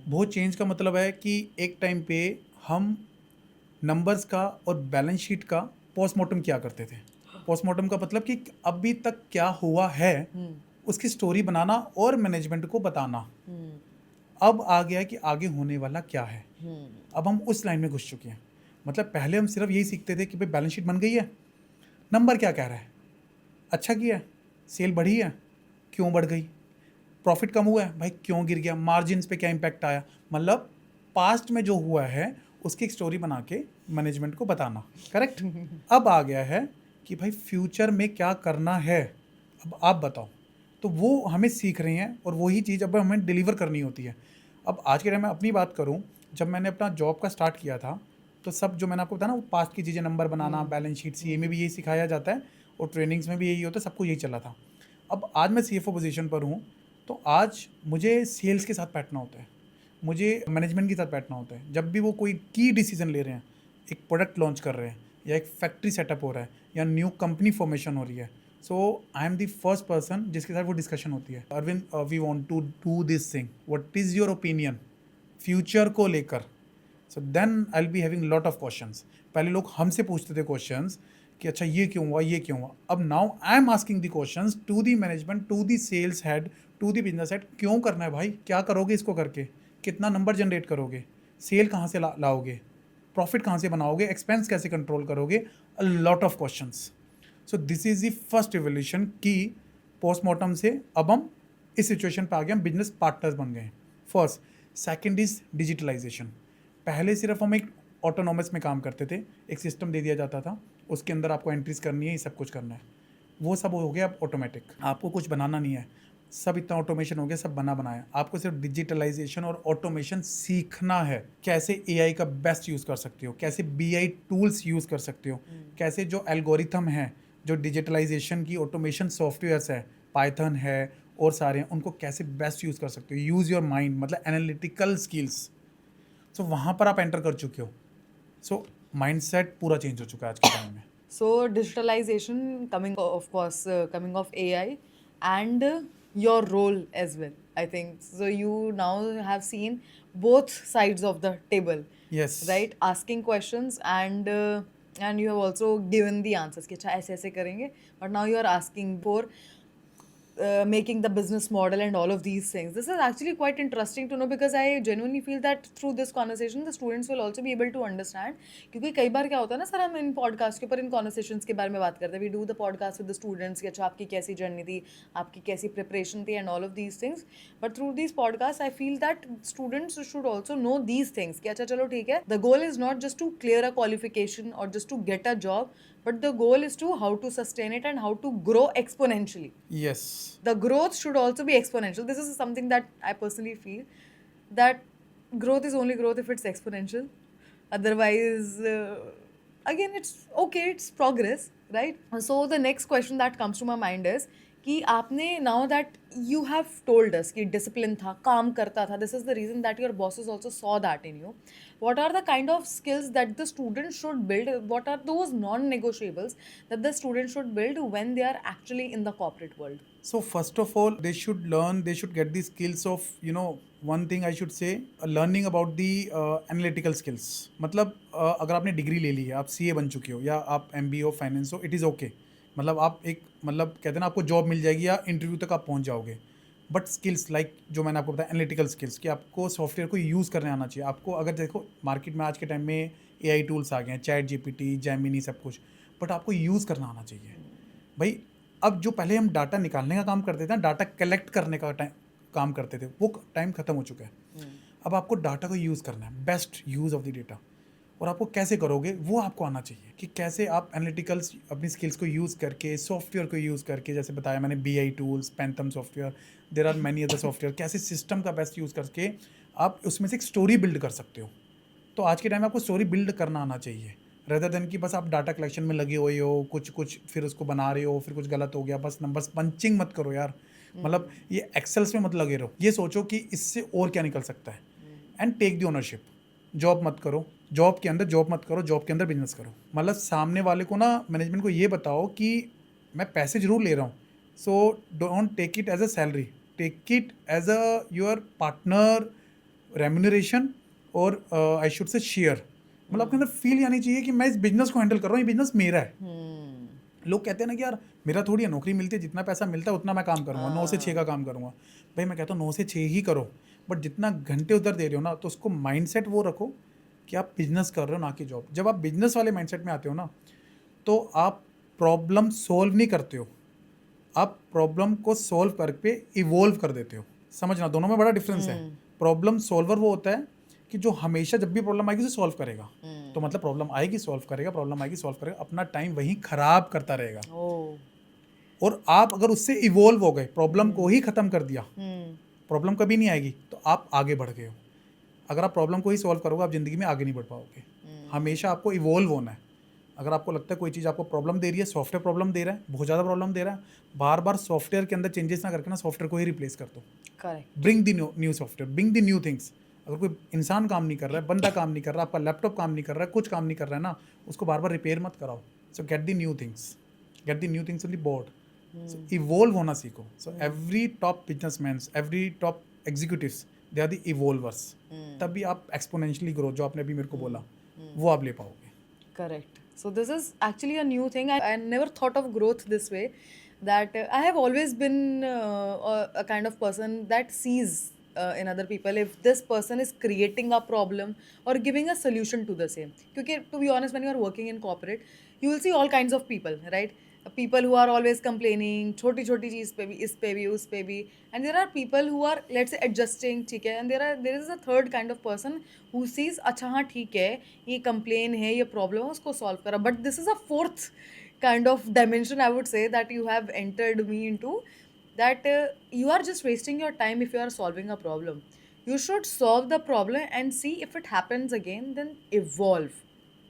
बहुत चेंज का मतलब है कि एक टाइम पे हम नंबर्स का और बैलेंस शीट का पोस्टमार्टम किया करते थे। पोस्टमार्टम का मतलब कि अभी तक क्या हुआ है उसकी स्टोरी बनाना और मैनेजमेंट को बताना। अब आ गया है कि आगे होने वाला क्या है। अब हम उस लाइन में घुस चुके हैं। मतलब पहले हम सिर्फ यही सीखते थे कि भाई बैलेंस शीट बन गई है, नंबर क्या कह रहा है, अच्छा किया है, सेल बढ़ी है, क्यों बढ़ गई, प्रॉफिट कम हुआ है, भाई क्यों गिर गया, मार्जिन्स पे क्या इम्पैक्ट आया। मतलब पास्ट में जो हुआ है उसकी एक स्टोरी बना के मैनेजमेंट को बताना। करेक्ट। अब आ गया है कि भाई फ्यूचर में क्या करना है, अब आप बताओ। तो वो हमें सीख रहे हैं और वही चीज़ अब हमें डिलीवर करनी होती है। अब आज के टाइम में अपनी बात करूं, जब मैंने अपना जॉब का स्टार्ट किया था तो सब जो मैंने आपको बताया ना, वो पास्ट की चीज़ें, नंबर बनाना, बैलेंस शीट, सीए में भी यही सिखाया जाता है और ट्रेनिंग्स में भी यही होता है, सब कुछ यही चला था। अब आज मैं सीएफओ पोजीशन पर हूँ तो आज मुझे सेल्स के साथ बैठना होता है, मुझे मैनेजमेंट के साथ बैठना होता है। जब भी वो कोई की डिसीजन ले रहे हैं, एक प्रोडक्ट लॉन्च कर रहे हैं या एक फैक्ट्री सेटअप हो रहा है या न्यू कंपनी फॉर्मेशन हो रही है, so I am the first person जिसके साथ वो डिस्कशन होती है। Arvind, we want to do this thing, what is your opinion future को लेकर। So then I will be having lot of questions. पहले लोग हमसे पूछते थे क्वेश्चंस कि अच्छा ये क्यों हुआ, ये क्यों हुआ। अब now I am asking the questions to the management, to the sales head, to the business head. क्यों करना है भाई, क्या करोगे इसको करके, कितना नंबर जनरेट करोगे, सेल कहाँ से लाओगे, प्रॉफिट कहाँ से बनाओगे, एक्सपेंस कैसे कंट्रोल करोगे, अ lot of questions. So this is the first revolution कि पोस्टमार्टम से अब हम इस सिचुएशन पे आ गए, हम बिजनेस पार्टनर्स बन गए। फर्स्ट। Second is digitalization. पहले सिर्फ हम एक ऑटोनॉमस में काम करते थे, एक सिस्टम दे दिया जाता था, उसके अंदर आपको एंट्रीज करनी है, ये सब कुछ करना है, वो सब हो गया अब ऑटोमेटिक। आपको कुछ बनाना नहीं है, सब इतना ऑटोमेशन हो गया, सब बना बनाया। आपको सिर्फ डिजिटलाइजेशन और ऑटोमेशन सीखना है। कैसे एआई का बेस्ट यूज़ कर सकते हो, कैसे बीआई टूल्स यूज़ कर सकते हो, कैसे जो एल्गोरिथम है, जो डिजिटलाइजेशन की ऑटोमेशन सॉफ्टवेयर्स है, पाइथन है और सारे हैं, उनको कैसे बेस्ट यूज़ कर सकते हो। यूज़ योर माइंड, मतलब एनालिटिकल स्किल्स। सो वहाँ पर आप एंटर कर चुके हो। सो माइंडसेट पूरा चेंज हो चुका है आज के टाइम में। So digitalization coming, of course, coming of AI, and your role as well, I think. So you now have seen both sides of the table, Yes. right? Asking questions, and you have also given the answers कि अच्छा ऐसे ऐसे करेंगे, but now you are asking for making the business model and all of these things. This is actually quite interesting to know, because I genuinely feel that through this conversation the students will also be able to understand. क्योंकि कई बार क्या होता है ना sir, हम इन podcast के ऊपर इन कॉन्वर्सेशंस के बारे में बात करते हैं, we do the podcast with the students कि अच्छा आपकी कैसी जर्नी थी, आपकी कैसी प्रिपरेशन थी and all of these things, but through this podcast I feel that students should also know these things कि अच्छा चलो ठीक है, the goal is not just to clear a qualification और just to get a job, but the goal is to how to sustain it and how to grow exponentially. Yes. The growth should also be exponential. This is something that I personally feel, that growth is only growth if it's exponential. Otherwise, again, it's okay, it's progress, right? So the next question that comes to my mind is कि आपने now that you have told us कि discipline था, काम करता था, this is the reason that your bosses also saw that in you. What are the kind of skills that the student should build? What are those non-negotiables that the student should build when they are actually in the corporate world? So first of all, they should learn, they should get the skills of, one thing I should say, learning about the analytical skills. मतलब अगर आपने degree ले ली है, आप CA बन चुके हो या आप एमबीए हो, फाइनेंस हो, इट इज़ ओके. मतलब आप एक, मतलब कहते हैं ना, आपको जॉब मिल जाएगी या इंटरव्यू तक आप पहुंच जाओगे. बट स्किल्स लाइक जो मैंने आपको बताया, एनालिटिकल स्किल्स, कि आपको सॉफ्टवेयर को यूज़ करने आना चाहिए. आपको अगर देखो मार्केट में आज के टाइम में एआई टूल्स आ गए हैं, चैट जीपीटी, जेमिनी, सब कुछ, बट आपको यूज़ करना आना चाहिए भाई. अब जो पहले हम डाटा निकालने का काम करते थे ना, डाटा कलेक्ट करने का टाइम काम करते थे, वो टाइम खत्म हो चुका है. अब आपको डाटा को यूज़ करना है, best use of the data. और आपको कैसे करोगे वो आपको आना चाहिए, कि कैसे आप एनालिटिकल्स अपनी स्किल्स को यूज़ करके, सॉफ्टवेयर को यूज़ करके, जैसे बताया मैंने, बीआई टूल्स, पैंथम software, there are many other software, कैसे सिस्टम का बेस्ट यूज़ करके आप उसमें से एक स्टोरी बिल्ड कर सकते हो. तो आज के टाइम में आपको स्टोरी बिल्ड करना आना चाहिए, रेदर देन कि बस आप डाटा कलेक्शन में लगे हुए हो, कुछ फिर उसको बना रहे हो, फिर कुछ गलत हो गया, बस नंबर्स पंचिंग मत करो यार. मतलब ये एक्सेल्स में मत लगे रहो, ये सोचो कि इससे और क्या निकल सकता है. And take the ownership. Job मत करो, जॉब के अंदर जॉब मत करो, जॉब के अंदर बिजनेस करो. मतलब सामने वाले को ना, मैनेजमेंट को ये बताओ कि मैं पैसे जरूर ले रहा हूँ, so don't take it as a salary, take it as a your partner remuneration, और आई शुड से शेयर. मतलब आपके अंदर फील आनी चाहिए कि मैं इस बिजनेस को हैंडल कर रहा हूँ, ये बिजनेस मेरा है. लोग कहते हैं ना कि यार मेरा थोड़ी है, नौकरी मिलती है, जितना पैसा मिलता है उतना मैं काम करूँगा, 9 से 6 का काम करूँगा. भाई मैं कहता हूँ 9 से 6 ही करो, बट जितना घंटे उधर दे रहे हो ना, तो उसको माइंडसेट वो रखो कि आप बिजनेस कर रहे हो, ना कि जॉब. जब आप बिजनेस वाले माइंडसेट में आते हो ना, तो आप प्रॉब्लम सोल्व नहीं करते हो, आप प्रॉब्लम को सोल्व करके इवोल्व कर देते हो. समझना, दोनों में बड़ा डिफरेंस है. प्रॉब्लम सोल्वर वो होता है कि जो हमेशा जब भी प्रॉब्लम आएगी उसे सॉल्व करेगा. तो मतलब प्रॉब्लम आएगी सॉल्व करेगा, प्रॉब्लम आएगी सॉल्व करेगा, अपना टाइम वहीं खराब करता रहेगा. और आप अगर उससे इवोल्व हो गए, प्रॉब्लम को ही ख़त्म कर दिया, प्रॉब्लम कभी नहीं आएगी, तो आप आगे बढ़ गए हो. अगर आप प्रॉब्लम को ही सॉल्व करोगे, आप ज़िंदगी में आगे नहीं बढ़ पाओगे. हमेशा आपको इवोल्व होना है. अगर आपको लगता है कोई चीज़ आपको प्रॉब्लम दे रही है, सॉफ्टवेयर प्रॉब्लम दे रहा है, बहुत ज़्यादा प्रॉब्लम दे रहा है, बार बार सॉफ्टवेयर के अंदर चेंजेस ना करके ना, सॉफ्टवेयर को ही रिप्लेस कर दो. Correct. Bring the new software, bring the new things. अगर कोई इंसान काम नहीं कर रहा है, बंदा काम नहीं कर रहा, आपका लैपटॉप काम नहीं कर रहा है, कुछ काम नहीं कर रहा है ना, उसको बार बार रिपेयर मत कराओ. So get the new things, get the new things on the board. So evolve होना सीखो. So every top businessman, every top executives, they are the evolvers. तभी आप एक्सपोनेंशियली ग्रो, जो आपने अभी मेरे को बोला, वो आप ले पाओगे. Correct. So this is actually a new thing. I never thought of growth this way. That I have always been a kind of person that sees in other people if this person is creating a problem or giving a solution to the same. Because to be honest, when you are working in corporate, you will see all kinds of people, right? People who are always complaining, छोटी छोटी चीज़ पे भी, इस पे भी, उस पे भी, and there are people who are, let's say, adjusting, ठीक है, and there is a third kind of person who sees, अच्छा हाँ ठीक है, ये complain है, ये problem है, उसको solve करा. But this is a fourth kind of dimension, I would say, that you have entered me into, that you are just wasting your time if you are solving a problem. You should solve the problem and see if it happens again, then evolve,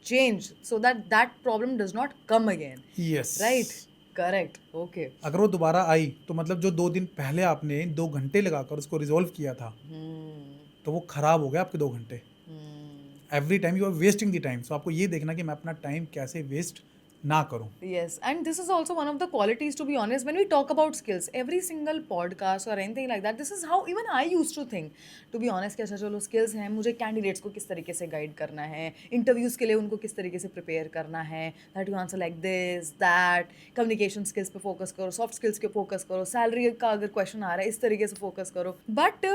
change, so that that problem does not come again. Yes. Right? Correct. Okay. अगर वो दोबारा आई, तो मतलब जो 2 दिन पहले आपने 2 घंटे लगाकर उसको रिजॉल्व किया था, तो वो खराब हो गया आपके 2 घंटे. Every time you are wasting the time. So आपको ये देखना कि मैं अपना टाइम कैसे वेस्ट ना करूं. Yes, and this is also one of the qualities, to be honest, when we talk about skills, every single podcast or anything like that, this is how even I used to think, to be honest, कि अच्छा चलो skills हैं, मुझे candidates को किस तरीके से guide करना है, interviews के लिए उनको किस तरीके से prepare करना है, that you answer like this, that, communication skills पे focus करो, soft skills पे focus करो, salary का अगर question आ रहा है इस तरीके से focus करो. But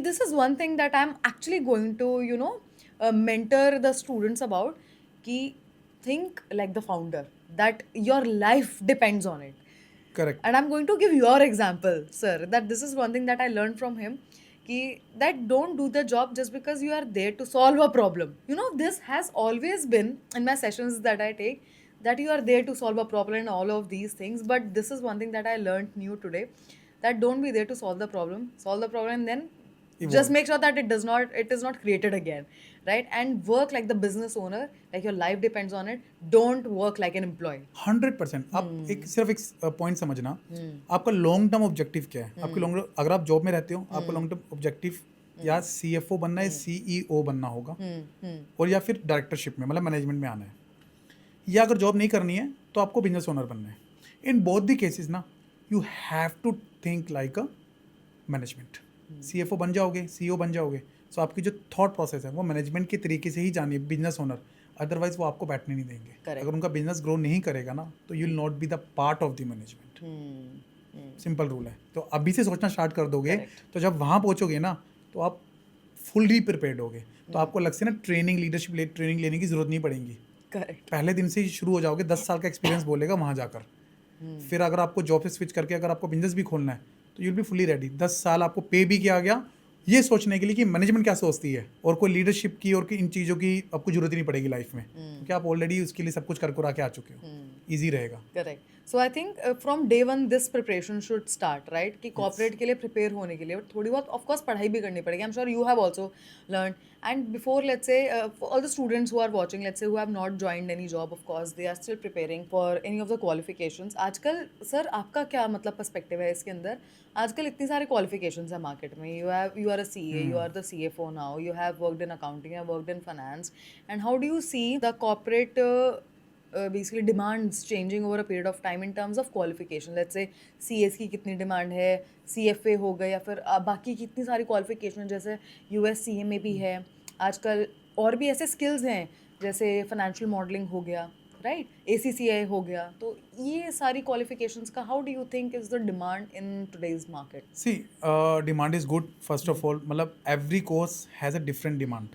this is one thing that I'm actually going to, mentor the students about, कि think like the founder, that your life depends on it. Correct. And I'm going to give your example, sir, that this is one thing that I learned from him, that don't do the job just because you are there to solve a problem. This has always been in my sessions that I take, that you are there to solve a problem and all of these things. But this is one thing that I learned new today, that don't be there to solve the problem and then Evolve. just make sure that it is not created again, right? And work like the business owner, like your life depends on it. Don't work like an employee. 100%। आप एक सिर्फ एक point समझना, आपका long term objective क्या है। आपके long, अगर आप जॉब में रहते हो, आपको लॉन्ग टर्म ऑब्जेक्टिव या CFO बनना है, CEO बनना होगा, और या फिर डायरेक्टरशिप में मतलब मैनेजमेंट में आना है, या अगर जॉब नहीं करनी है तो आपको बिजनेस ओनर बनना है। इन बोथ द केसेस ना, you have to think like a management. CFO बन जाओगे, CEO बन जाओगे, सो आपकी जो थॉट प्रोसेस है वो मैनेजमेंट के तरीके से ही जानी है, बिजनेस ओनर। अदरवाइज वो आपको बैठने नहीं देंगे। Correct. अगर उनका बिजनेस ग्रो नहीं करेगा ना, तो you will not be the part of the management. Simple rule है। तो अभी से सोचना स्टार्ट कर दोगे, तो जब वहाँ पहुँचोगे ना, तो आप फुल्ली प्रिपेयर्ड होगे। तो आपको लग से ना ट्रेनिंग, लीडरशिप ट्रेनिंग लेने की जरूरत नहीं पड़ेगी। करेक्ट। पहले दिन से ही शुरू हो जाओगे, 10 साल का एक्सपीरियंस बोलेगा वहाँ जाकर। फिर अगर आपको जॉब से स्विच करके अगर आपको बिजनेस भी खोलना है, तो यूल बी फुली रेडी। 10 साल आपको पे भी किया गया ये सोचने के लिए कि मैनेजमेंट क्या सोचती है, और कोई लीडरशिप की और इन चीज़ों की आपको जरूरत ही नहीं पड़ेगी लाइफ में, क्योंकि आप ऑलरेडी उसके लिए सब कुछ कर कर के आ चुके हो। ईजी रहेगा। Correct. So I think from day one this preparation should start, right? कि कॉर्पोरेट के लिए प्रिपेयर होने के लिए थोड़ी बहुत ऑफ कोर्स पढ़ाई भी करनी पड़ेगी। I am sure you have also learn, and before let's say all the students who are watching, let's say who have not joined any job, of course they are still preparing for any of the qualifications. आजकल sir आपका क्या मतलब perspective है इसके अंदर? आजकल इतनी सारे क्वालिफिकेशंस है मार्केट में। You are a CA, you are the CFO now, you have worked in accounting, you have worked in finance, and how do you see the corporate basically demands changing over a period of time in terms of qualification? Let's say CS की कितनी demand है, CFA हो गए, या फिर बाकी कितनी सारी क्वालिफिकेशन, जैसे USCA में भी है आजकल, और भी ऐसे स्किल्स हैं जैसे फाइनेंशियल मॉडलिंग हो गया, राइट? ACCA हो गया। तो ये सारी क्वालिफिकेशंस का how do you think is the demand in today's market? See, demand is good first of all. मतलब every course has a different demand.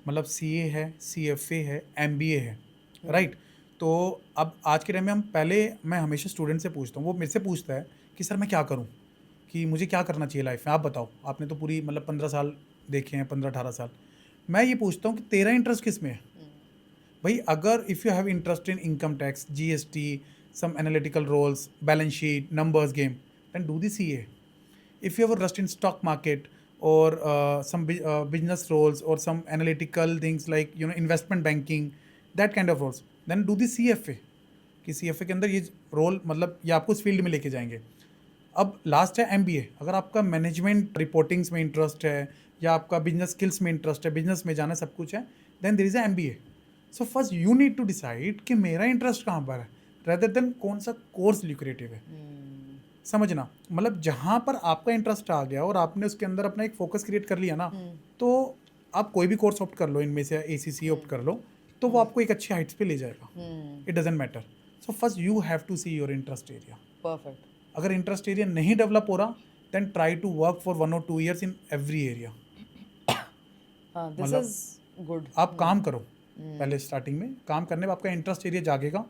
मतलब CA है, CFA है, MBA है, राइट? तो अब आज के टाइम में मैं हमेशा स्टूडेंट से पूछता हूँ, वो मेरे से पूछता है कि सर मैं क्या करूँ, कि मुझे क्या करना चाहिए लाइफ में, आप बताओ। आपने तो पूरी मतलब 15 साल देखे हैं, 15-18 साल। मैं ये पूछता हूँ कि तेरा इंटरेस्ट किस में है भाई। अगर if you have interest in income tax, GST, some analytical roles, balance sheet, numbers game, then do the CA. If you have a rust in stock market, or some business roles, or some analytical things like investment banking, that kind of roles, then do the CFA। कि CFA के अंदर ये role मतलब ये आपको इस field में लेके जाएंगे। अब लास्ट है MBA। अगर आपका मैनेजमेंट रिपोर्टिंग्स में इंटरेस्ट है, या आपका बिजनेस स्किल्स में इंटरेस्ट है, बिजनेस में जाना सब कुछ है, then there is a MBA। So first you need to decide कि मेरा इंटरेस्ट कहाँ पर है, रेदर देन कौन सा कोर्स ल्यूक्रेटिव है। समझना, मतलब जहाँ पर आपका इंटरेस्ट आ गया और आपने उसके अंदर अपना एक फोकस क्रिएट कर लिया ना, तो आप कोई भी कोर्स ऑप्ट कर लो, इनमें से ACCA ऑप्ट कर लो, तो वो आपको एक अच्छी हाइट्स पे ले जाएगा। It doesn't matter. So first you have to see your interest area. Perfect. अगर इंटरेस्ट एरिया नहीं डेवलप हो रहा, then try to work for 1 or 2 years in every area. This is good. आप काम करो पहले, स्टार्टिंग में काम करने में आपका इंटरेस्ट एरिया जागेगा।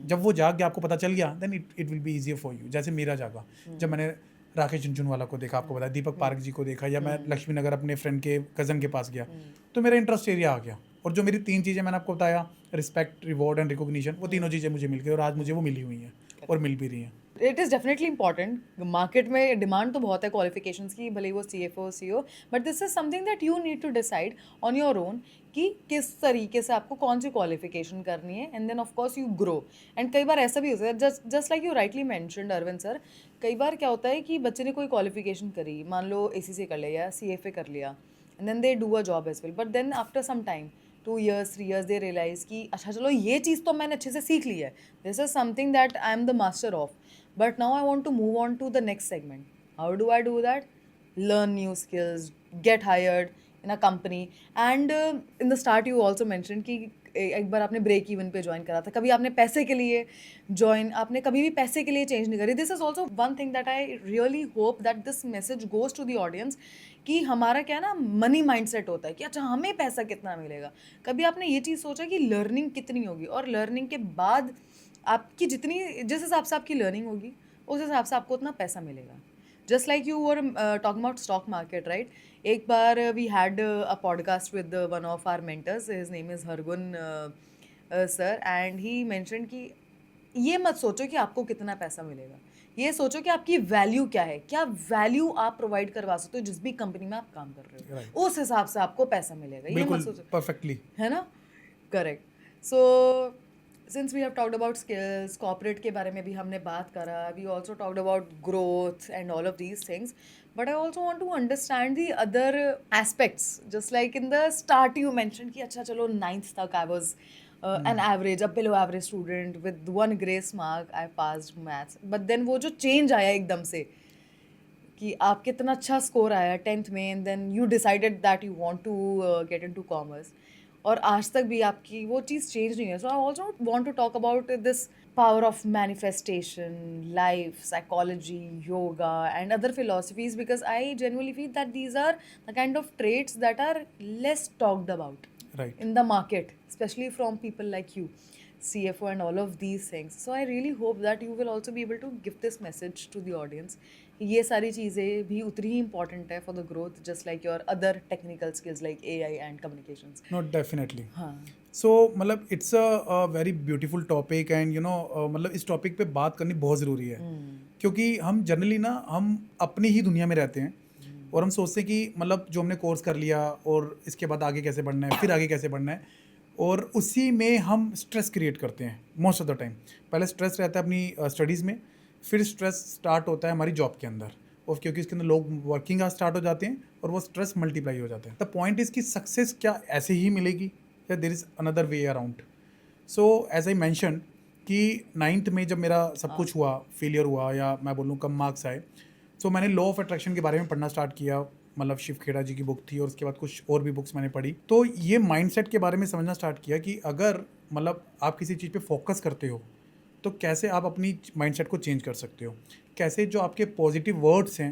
जब वो जाग गया, आपको पता चल गया, then it will be easier for you. जैसे मेरा जागा, जब मैंने राकेश झुनझुनवाला को देखा, आपको बताया, दीपक पार्क जी को देखा, या मैं लक्ष्मी नगर अपने फ्रेंड के कज़न के पास गया, तो मेरा इंटरेस्ट एरिया आ गया। और जो मेरी 3 चीज़ें मैंने आपको बताया, रिस्पेक्ट, रिवॉर्ड एंड रिकॉग्निशन, वो तीनों चीज़ें मुझे मिल गई, और आज मुझे वो मिली हुई हैं और मिल भी रही हैं। It is definitely important. Market में डिमांड तो बहुत है क्वालिफिकेशंस की, भले ही वो CFO CEO, but this is something that you need to decide on your own कि किस तरीके से आपको कौन सी क्वालिफिकेशन करनी है, and then of course you grow. And कई बार ऐसा भी होता है, just like you rightly mentioned Arvind sir, कई बार क्या होता है कि बच्चे ने कोई क्वालिफिकेशन करी, मान लो ACCA कर लिया या CFA कर लिया, and then they do a job as well, but then after some time 2 years 3 years they realize कि अच्छा चलो ये चीज़ तो मैंने अच्छे से सीख ली है, this is something that I am the master of, but now I want to move on to the next segment. How do I do that? Learn new skills, get hired in a company, and in the start you also mentioned कि एक बार आपने break even पे join करा था, कभी आपने पैसे के लिए ज्वाइन, आपने कभी भी पैसे के लिए चेंज नहीं करी। This is also one thing that I really hope that this message goes to the audience, कि हमारा क्या है ना, मनी माइंडसेट होता है कि अच्छा हमें पैसा कितना मिलेगा। कभी आपने ये चीज़ सोचा कि लर्निंग कितनी होगी, और लर्निंग के बाद आपकी जितनी, जिस हिसाब से आपकी लर्निंग होगी, उस हिसाब से आपको उतना पैसा मिलेगा। Just like you were talking about stock market, right? एक बार we had a podcast with one of our mentors, his name is Hargun sir, and he mentioned कि ये मत सोचो कि आपको कितना पैसा मिलेगा, ये सोचो कि आपकी वैल्यू क्या है, क्या वैल्यू आप प्रोवाइड करवा सकते हो जिस भी कंपनी में आप काम कर रहे हो, राइट, उस हिसाब से आपको पैसा मिलेगा, ये मत बिल्कुल सोचो, परफेक्टली। है ना? Correct. So since we have talked about skills, corporate के बारे में भी हमने बात करा, we also talked about growth and all of these things, but I also want to understand the other aspects, just like in the start you mention कि अच्छा चलो 9th तक I was an average, a below average student with one grace mark, I passed maths, but then वो जो change आया एकदम से कि आप कितना अच्छा स्कोर आया 10th में, and then you decided that you want to get into commerce, और आज तक भी आपकी वो चीज़ चेंज नहीं है. So I also want to talk about this power of manifestation, life psychology, yoga and other philosophies, because I genuinely feel that these are the kind of traits that are less talked about right, in the market, especially from people like you, CFO and all of these things. So I really hope that you will also be able to give this message to the audience. ये सारी चीज़ें भी उतनी ही important है for the growth, just like your other technical skills like AI and communications. No definitely. हाँ. So मतलब it's a very beautiful topic and you know मतलब इस टॉपिक पे बात करनी बहुत ज़रूरी है, क्योंकि हम जनरली ना हम अपनी ही दुनिया में रहते हैं और हम सोचते हैं कि मतलब जो हमने कोर्स कर लिया और इसके बाद आगे कैसे बढ़ना है, फिर आगे कैसे बढ़ना है, और उसी में हम स्ट्रेस क्रिएट करते हैं मोस्ट ऑफ द टाइम। पहले स्ट्रेस रहता है अपनी स्टडीज़ में, फिर स्ट्रेस स्टार्ट होता है हमारी जॉब के अंदर, और क्योंकि इसके अंदर लोग वर्किंग आवर्स स्टार्ट हो जाते हैं और वो स्ट्रेस मल्टीप्लाई हो जाता है। द पॉइंट इज़ कि सक्सेस क्या ऐसे ही मिलेगी या there is another way around. So as I mention कि 9th में जब मेरा सब कुछ हुआ, फेलियर हुआ या मैं बोलूँ कम मार्क्स आए, सो मैंने लॉ ऑफ अट्रैक्शन के बारे में पढ़ना स्टार्ट किया। मतलब शिव खेड़ा जी की बुक थी और उसके बाद कुछ और भी बुक्स मैंने पढ़ी, तो ये माइंडसेट के बारे में समझना स्टार्ट किया कि अगर मतलब आप किसी चीज़ पे फोकस करते हो तो कैसे आप अपनी माइंडसेट को चेंज कर सकते हो, कैसे जो आपके पॉजिटिव वर्ड्स हैं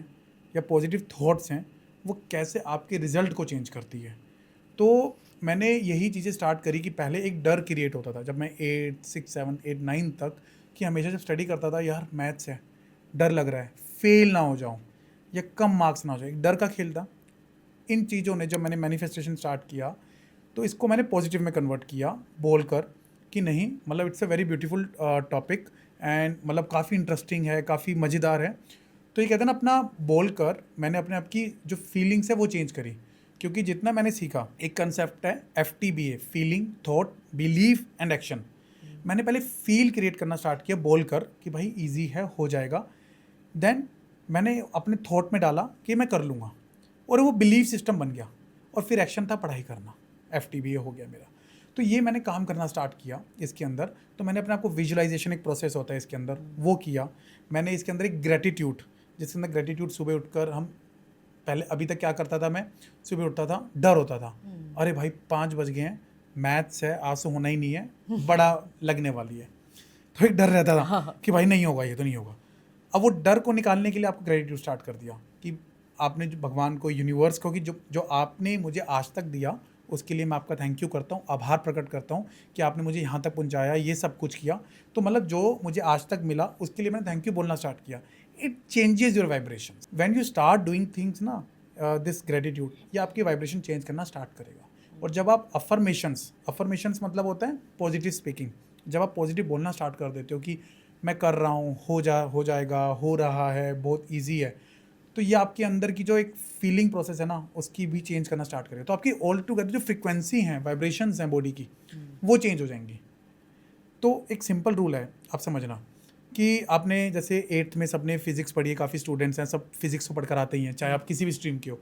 या पॉजिटिव थॉट्स हैं वो कैसे आपके रिजल्ट को चेंज करती है। तो मैंने यही चीज़ें स्टार्ट करी कि पहले एक डर क्रिएट होता था जब मैं 8, 6, 7, 8, 9 तक, कि हमेशा जब स्टडी करता था यार मैथ्स है, डर लग रहा है फेल ना हो जाऊँ या कम मार्क्स ना हो जाए, एक डर का खेल था। इन चीज़ों ने जब मैंने मैनिफेस्टेशन स्टार्ट किया तो इसको मैंने पॉजिटिव में कन्वर्ट किया, बोल कर कि नहीं मतलब it's a very beautiful topic and मतलब काफ़ी इंटरेस्टिंग है, काफ़ी मज़ेदार है। तो ये कहते हैं ना, अपना बोल कर मैंने अपने आप की जो फीलिंग्स है वो चेंज करी, क्योंकि जितना मैंने सीखा, एक कंसेप्ट है FTBA, feeling, thought, believe and action. मैंने पहले फील क्रिएट करना स्टार्ट किया बोल कर कि भाई ईजी है, हो जाएगा। देन मैंने अपने थॉट में डाला कि मैं कर लूँगा, और वो बिलीव सिस्टम बन गया, और फिर एक्शन था पढ़ाई करना, FTBA हो गया मेरा। तो ये मैंने काम करना स्टार्ट किया इसके अंदर। तो मैंने अपने आप को विजुअलाइजेशन, एक प्रोसेस होता है इसके अंदर, वो किया मैंने। इसके अंदर एक ग्रेटिट्यूड, जिसके अंदर ग्रेटिट्यूड सुबह उठकर हम पहले, अभी तक क्या करता था मैं, सुबह उठता था डर होता था, अरे भाई 5 बज गए हैं, मैथ्स है आज तो होना ही नहीं है, बड़ा लगने वाली है, तो एक डर रहता था कि भाई नहीं होगा, ये तो नहीं होगा। अब वो डर को निकालने के लिए आपको ग्रेटिट्यूड स्टार्ट कर दिया कि आपने जो भगवान को, यूनिवर्स को, कि जो आपने मुझे आज तक दिया उसके लिए मैं आपका थैंक यू करता हूँ, आभार प्रकट करता हूँ कि आपने मुझे यहाँ तक पहुँचाया, ये सब कुछ किया। तो मतलब जो मुझे आज तक मिला उसके लिए मैंने थैंक यू बोलना स्टार्ट किया। It changes your vibration when you start doing things ना, दिस ग्रेटिट्यूड, ये आपकी वाइब्रेशन चेंज करना स्टार्ट करेगा। और जब आप अफर्मेशंस मतलब होता है पॉजिटिव स्पीकिंग, जब आप पॉजिटिव बोलना स्टार्ट कर देते हो कि मैं कर रहा हूँ, हो जाएगा, हो रहा है, बहुत ईजी है, तो ये आपके अंदर की जो एक फीलिंग प्रोसेस है ना, उसकी भी चेंज करना स्टार्ट करेगा। तो आपकी ऑल टुगेदर जो फ्रिक्वेंसी हैं, वाइब्रेशंस हैं बॉडी की, वो चेंज हो जाएंगी। तो एक सिंपल रूल है, आप समझना कि आपने जैसे 8th में सबने फिजिक्स पढ़ी है, काफ़ी स्टूडेंट्स हैं, सब फिजिक्स को पढ़कर आते ही हैं, चाहे आप किसी भी स्ट्रीम की हो।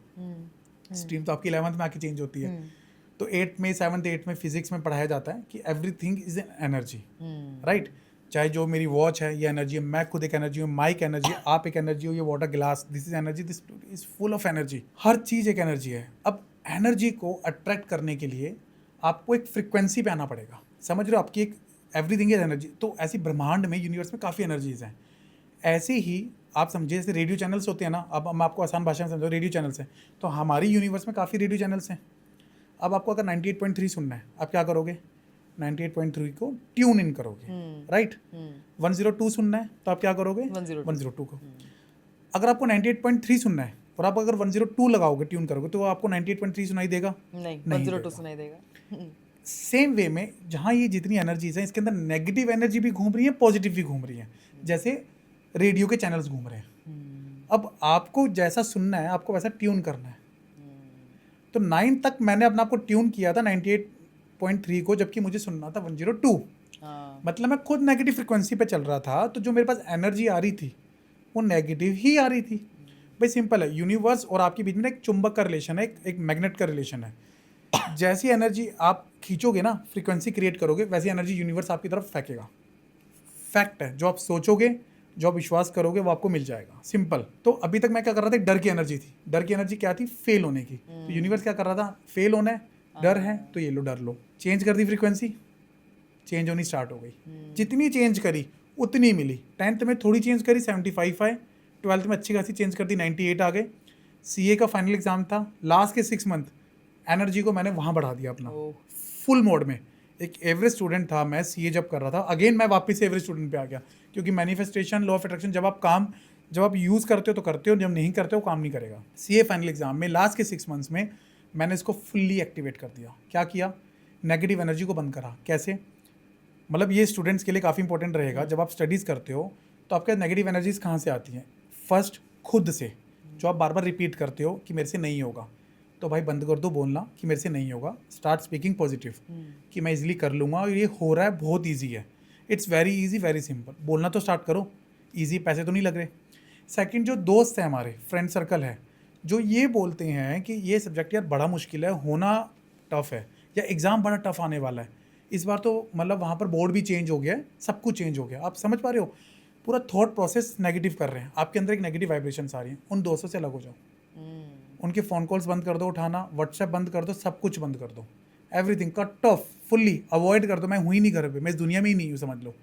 स्ट्रीम तो आपकी 11th में आके चेंज होती है। तो 8th में, 7th 8th में फिजिक्स में पढ़ाया जाता है कि everything is an energy, right. चाहे जो मेरी वॉच है ये एनर्जी है, मैं खुद एक एनर्जी हूँ, माइक एनर्जी है, आप एक एनर्जी हो, ये water glass, this is energy, this is full of energy. हर चीज़ एक एनर्जी है। अब एनर्जी को अट्रैक्ट करने के लिए आपको एक फ्रिक्वेंसी पे आना पड़ेगा, समझ रहे हो, आपकी एक एवरीथिंग इज एनर्जी। तो ऐसी ब्रह्मांड में, यूनिवर्स में काफ़ी एनर्जीज हैं। ऐसे ही आप समझिए जैसे रेडियो चैनल्स होते हैं ना, अब मैं आपको आसान भाषा में समझाऊँ, रेडियो चैनल्स हैं, तो हमारी यूनिवर्स में काफ़ी रेडियो चैनल्स हैं। अब आपको अगर 98.3 सुनना है, आप क्या करोगे, 98.3 को ट्यून इन करोगे, राइट। 102 सुनना है तो आप क्या करोगे, 102 को। अगर आपको 98.3 सुनना है और आप अगर 102 लगाओगे, ट्यून करोगे, तो आपको 98.3 सुनाई देगा, नहीं 102 सुनाई देगा। सेम वे में जहाँ ये जितनी एनर्जीज हैं, इसके अंदर नेगेटिव एनर्जी भी घूम रही है, पॉजिटिव भी घूम रही है। जैसे रेडियो के चैनल्स घूम रहे हैं। अब आपको जैसा सुनना है आपको वैसा ट्यून करना है। तो 9 तक मैंने अपना आपको ट्यून किया था 98.3 को, जबकि मुझे सुनना था 102। मतलब मैं खुद नेगेटिव फ्रिक्वेंसी पे चल रहा था, तो जो मेरे पास एनर्जी आ रही थी वो नेगेटिव ही आ रही थी। भाई सिंपल है, यूनिवर्स और आपके बीच में एक चुंबक का रिलेशन है, एक मैग्नेट का रिलेशन है। जैसी एनर्जी आप खींचोगे ना, फ्रीक्वेंसी क्रिएट करोगे, वैसी एनर्जी यूनिवर्स आपकी तरफ फेंकेगा। फैक्ट है, जो आप सोचोगे, जो आप विश्वास करोगे, वो आपको मिल जाएगा। सिंपल। तो अभी तक मैं क्या कर रहा था, डर की एनर्जी थी। डर की एनर्जी क्या थी? फेल होने की। तो यूनिवर्स क्या कर रहा था? फेल होना है, डर है, तो ये लो डर लो। चेंज कर दी फ्रीक्वेंसी, चेंज होनी स्टार्ट हो गई। जितनी चेंज करी उतनी मिली। 10th में थोड़ी चेंज करी, 75 आए। 12th में अच्छी खासी चेंज कर दी, 98 आ गए। सीए का फाइनल एग्जाम था, लास्ट के 6 मंथ एनर्जी को मैंने वहाँ बढ़ा दिया अपना, फुल मोड में। एक एवरेज स्टूडेंट था मैं, सीए जब कर रहा था, अगेन मैं वापस से एवरेज स्टूडेंट पे आ गया। क्योंकि मैनिफेस्टेशन, लॉ ऑफ अट्रैक्शन, जब आप यूज़ करते हो तो करते हो, जब नहीं करते हो काम नहीं करेगा। सीए फाइनल एग्जाम में लास्ट के 6 मंथ्स में मैंने इसको फुल्ली एक्टिवेट कर दिया। क्या किया? नेगेटिव एनर्जी को बंद करा। कैसे? मतलब ये स्टूडेंट्स के लिए काफ़ी इंपॉर्टेंट रहेगा। जब आप स्टडीज़ करते हो तो आपके नेगेटिव एनर्जीज कहाँ से आती हैं? फर्स्ट खुद से, जो आप बार बार रिपीट करते हो कि मेरे से नहीं होगा, तो भाई बंद कर दो बोलना कि मेरे से नहीं होगा। स्टार्ट स्पीकिंग पॉजिटिव कि मैं इजीली कर लूँगा और ये हो रहा है, बहुत ईजी है, it's very easy, very simple. बोलना तो स्टार्ट करो, ईजी, पैसे तो नहीं लग रहे। सेकंड, जो दोस्त है हमारे, फ्रेंड सर्कल है, जो ये बोलते हैं कि ये सब्जेक्ट यार बड़ा मुश्किल है, होना टफ है, या एग्ज़ाम बड़ा टफ आने वाला है इस बार, तो मतलब वहाँ पर बोर्ड भी चेंज हो गया है, सब कुछ चेंज हो गया। आप समझ पा रहे हो? पूरा थॉट प्रोसेस नेगेटिव कर रहे हैं, आपके अंदर एक नेगेटिव वाइब्रेशंस आ रही हैं। उन दोस्तों से अलग हो जाओ, उनके फ़ोन कॉल्स बंद कर दो उठाना, व्हाट्सएप बंद कर दो, सब कुछ बंद कर दो, everything cut off, fully avoid कर दो। मैं हूँ ही नहीं घर पे, मैं इस दुनिया में ही नहीं हूँ, समझ लो।